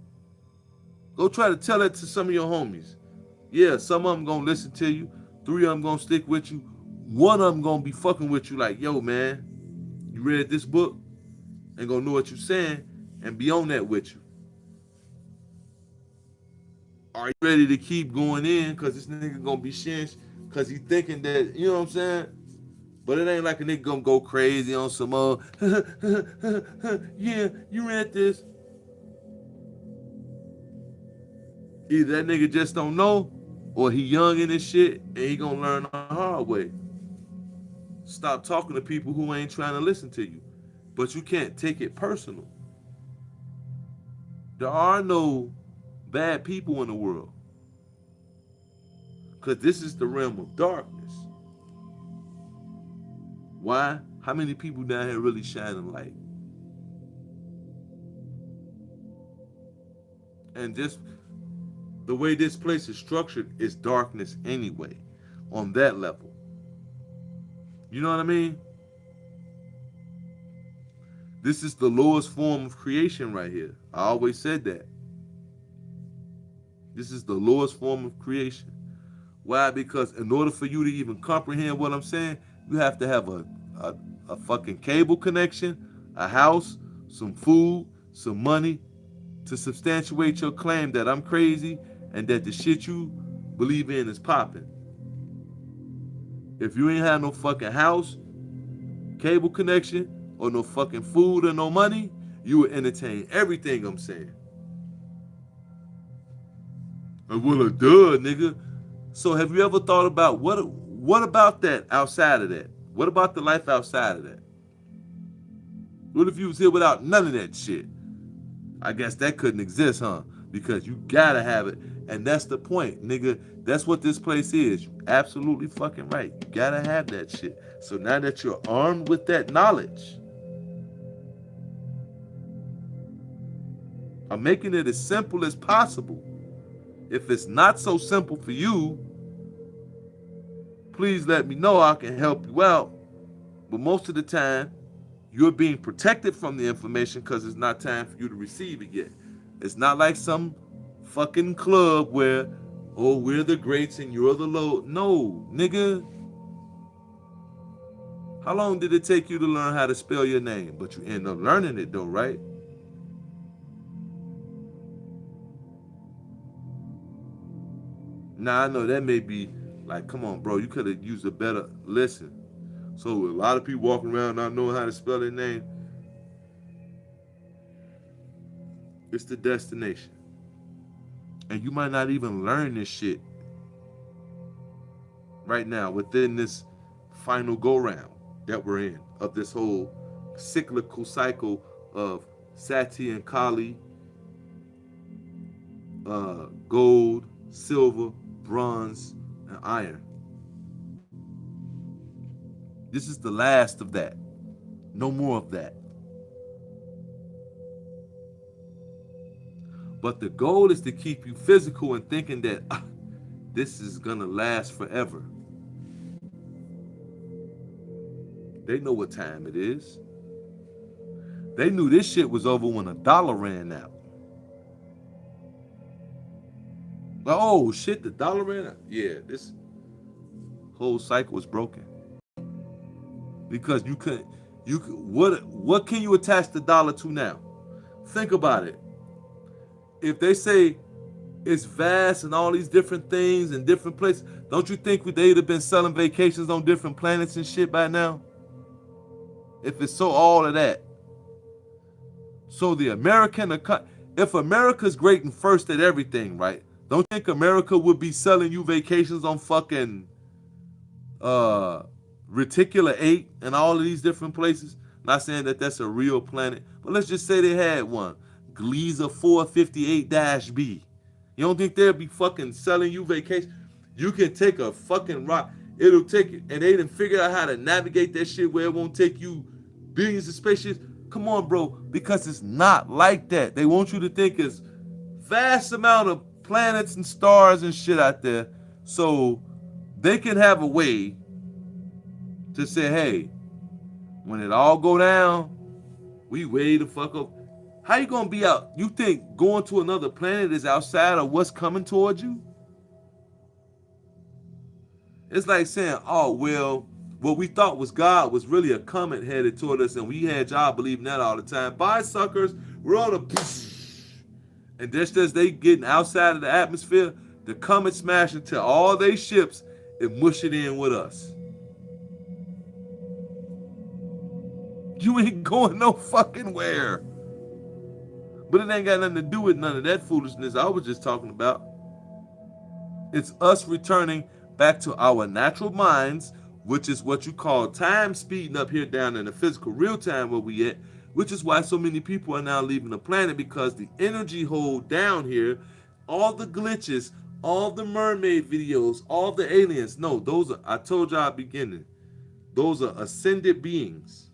Go try to tell that to some of your homies. Yeah, some of them gonna listen to you. 3 of them gonna stick with you. 1 of them gonna be fucking with you like, yo, man, you read this book? And gonna know what you're saying and be on that with you. Are you ready to keep going in? Because this nigga gonna be shinch because he thinking that, you know what I'm saying? But it ain't like a nigga gonna go crazy on some yeah, you read this. Either that nigga just don't know, or he young in this shit and he gonna learn the hard way. Stop talking to people who ain't trying to listen to you. But you can't take it personal. There are no bad people in the world. Because this is the realm of darkness. Why? How many people down here really shining light? And just the way this place is structured is darkness anyway, on that level. You know what I mean? This is the lowest form of creation right here. I always said that. This is the lowest form of creation. Why? Because in order for you to even comprehend what I'm saying, you have to have a fucking cable connection, a house, some food, some money to substantiate your claim that I'm crazy and that the shit you believe in is popping. If you ain't have no fucking house, cable connection, or no fucking food or no money, you would entertain everything I'm saying. Well, duh, nigga. So have you ever thought about what about that outside of that? What about the life outside of that? What if you was here without none of that shit? I guess that couldn't exist, huh? Because you gotta have it. And that's the point, nigga. That's what this place is. You absolutely fucking right. You gotta have that shit. So now that you're armed with that knowledge, I'm making it as simple as possible. If it's not so simple for you, please let me know. I can help you out. But most of the time, you're being protected from the information because it's not time for you to receive it yet. It's not like some fucking club where, oh, we're the greats and you're the low. No, nigga. How long did it take you to learn how to spell your name? But you end up learning it though, right? Now I know that may be like, come on, bro, you could have used a better listen. So a lot of people walking around not knowing how to spell their name. It's the destination. And you might not even learn this shit right now within this final go round that we're in of this whole cyclical cycle of Sati and Kali, gold, silver, bronze, and iron. This is the last of that. No more of that. But the goal is to keep you physical and thinking that this is gonna last forever. They know what time it is. They knew this shit was over when $1 ran out. Like, oh shit, the dollar ran out. Yeah, this whole cycle was broken. Because what can you attach the dollar to now? Think about it. If they say it's vast and all these different things and different places, don't you think they'd have been selling vacations on different planets and shit by now? If it's so all of that. So the if America's great and first at everything, right? Don't you think America would be selling you vacations on fucking Reticular 8 and all of these different places? Not saying that that's a real planet, but let's just say they had one. Gliese 458-B. You don't think they'll be fucking selling you vacation? You can take a fucking rock. It'll take it, and they didn't figure out how to navigate that shit where it won't take you billions of spaceships. Come on, bro, because it's not like that. They want you to think it's vast amount of planets and stars and shit out there, so they can have a way to say, hey, when it all go down, we way the fuck up. How you gonna be out? You think going to another planet is outside of what's coming towards you? It's like saying, oh, well, what we thought was God was really a comet headed toward us, and we had y'all believing that all the time. Bye, suckers. We're on a... And just as they getting outside of the atmosphere, the comet smash into all they ships and mush it in with us. You ain't going no fucking where. But it ain't got nothing to do with none of that foolishness I was just talking about. It's us returning back to our natural minds, which is what you call time speeding up here down in the physical real time where we at, which is why so many people are now leaving the planet, because the energy hold down here, all the glitches, all the mermaid videos, all the aliens, no, those are, I told y'all at the beginning, those are ascended beings.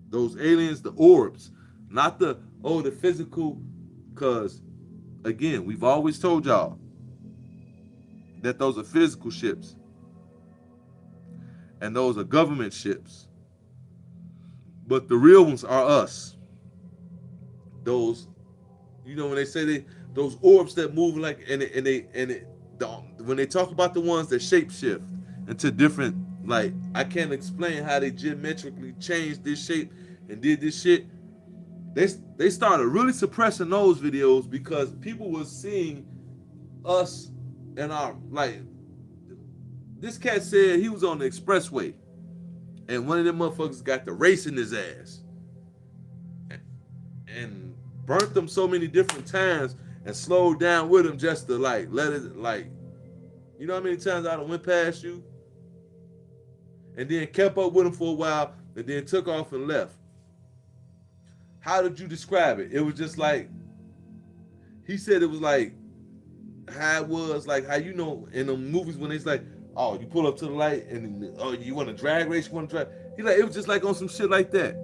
Those aliens, the orbs, not the physical, because, again, we've always told y'all that those are physical ships. And those are government ships. But the real ones are us. Those, when they say those orbs that move like, when they talk about the ones that shapeshift into different, like, I can't explain how they geometrically change this shape and did this shit, they started really suppressing those videos because people were seeing us and our, like, this cat said he was on the expressway and one of them motherfuckers got to racing his ass and burnt them so many different times and slowed down with him just to like let it, like, you know how many times I done went past you and then kept up with him for a while and then took off and left. How did you describe it? It was just like, he said it was like how it was, like how, you know, in the movies when it's like, oh, you pull up to the light and, oh, you want to drag race, you want to drag. He like, it was just like on some shit like that.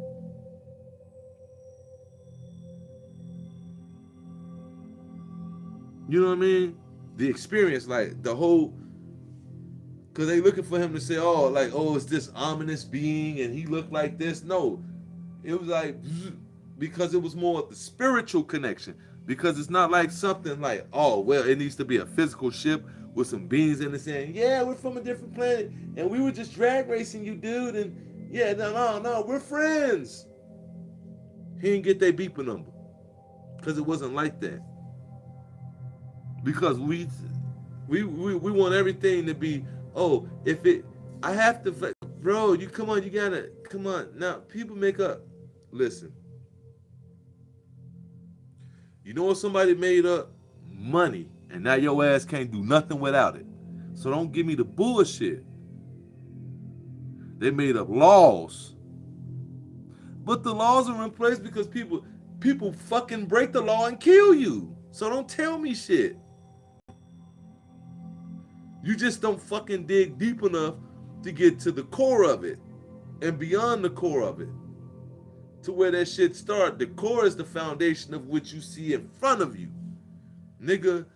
You know what I mean? The experience, like the whole, because they looking for him to say, oh, like, oh, it's this ominous being and he looked like this. No, it was like, because it was more of the spiritual connection. Because it's not like something like, oh, well, it needs to be a physical ship with some beings in it saying, yeah, we're from a different planet and we were just drag racing you, dude. And yeah, no, we're friends. He didn't get their beeping number because it wasn't like that. Because we want everything to be, oh, if it, I have to, bro, you come on, you gotta, come on. Now, people make up. Listen. You know what somebody made up? Money. And now your ass can't do nothing without it. So don't give me the bullshit. They made up laws. But the laws are in place because people fucking break the law and kill you. So don't tell me shit. You just don't fucking dig deep enough to get to the core of it and beyond the core of it. To where that shit start. The core is the foundation of what you see in front of you. Nigga,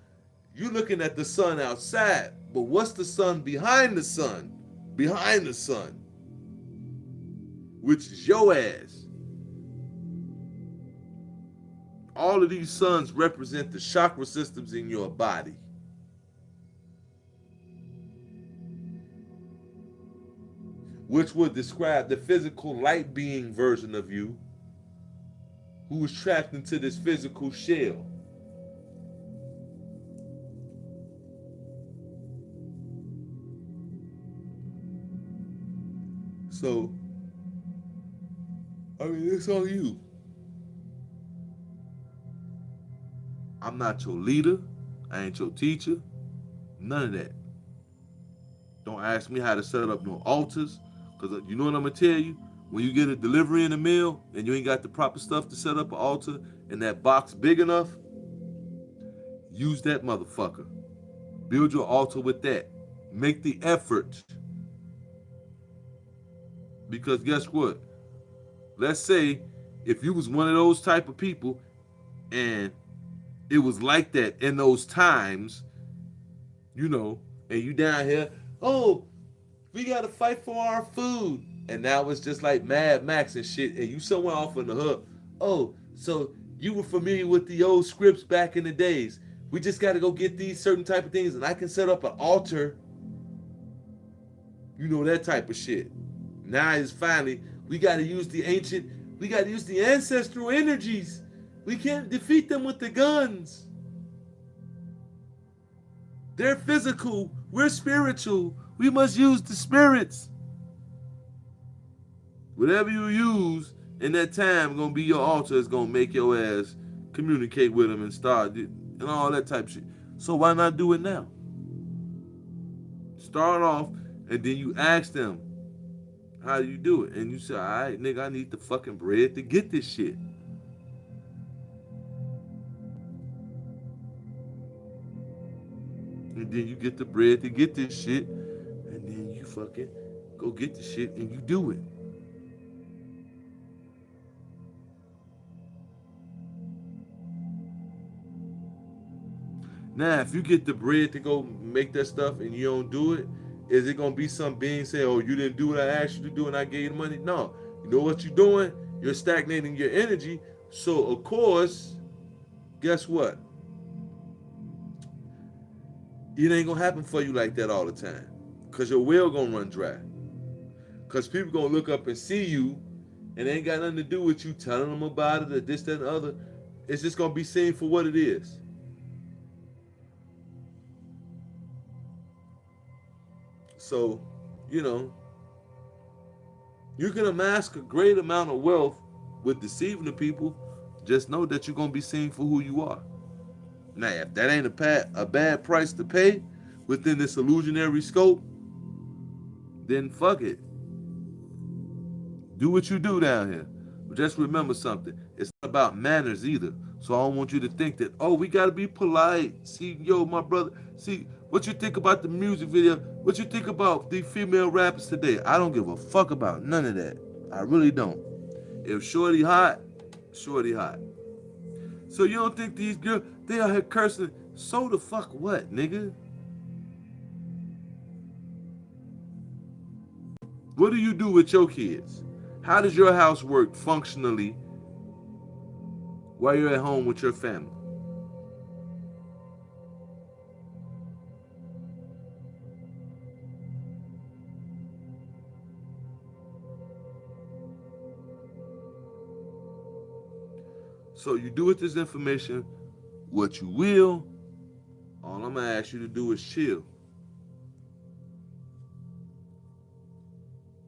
you looking at the sun outside, but what's the sun behind the sun? Behind the sun. Which is your ass. All of these suns represent the chakra systems in your body. Which would describe the physical light being version of you who is trapped into this physical shell. So, I mean, it's on you. I'm not your leader. I ain't your teacher. None of that. Don't ask me how to set up no altars. Because you know what I'm going to tell you? When you get a delivery in the mail and you ain't got the proper stuff to set up an altar and that box big enough, use that motherfucker. Build your altar with that. Make the effort. Because guess what? Let's say if you was one of those type of people and it was like that in those times, you know, and you down here, oh, we gotta fight for our food. And now it's just like Mad Max and shit, and you somewhere off in the hood. Oh, so you were familiar with the old scripts back in the days. We just gotta go get these certain type of things, and I can set up an altar. You know, that type of shit. Now it's finally, we gotta use the ancestral energies. We can't defeat them with the guns. They're physical, we're spiritual. We must use the spirits. Whatever you use in that time gonna be your altar. Is gonna make your ass communicate with them and start and all that type of shit. So why not do it now? Start off and then you ask them, how do you do it? And you say, all right, nigga, I need the fucking bread to get this shit. And then you get the bread to get this shit. And then you fucking go get the shit and you do it. Now, if you get the bread to go make that stuff and you don't do it, is it going to be some being say, oh, you didn't do what I asked you to do and I gave you the money? No. You know what you're doing? You're stagnating your energy. So, of course, guess what? It ain't going to happen for you like that all the time. Because your well going to run dry. Because people going to look up and see you And it ain't got nothing to do with you telling them about it or this, that, and the other. It's just gonna be seen for what it is. So, you know, you can amass a great amount of wealth with deceiving the people. Just know that you're gonna be seen for who you are. Now, if that ain't a bad price to pay within this illusionary scope, then fuck it. Do what you do down here. But just remember something. It's not about manners either. So I don't want you to think that, oh, we gotta be polite. See, yo, my brother. See, what you think about the music video? What you think about the female rappers today? I don't give a fuck about none of that. I really don't. If shorty hot, shorty hot. So you don't think these girls, they out here cursing? So the fuck what, nigga? What do you do with your kids? How does your house work functionally while you're at home with your family? So you do with this information what you will. All I'm gonna ask you to do is chill.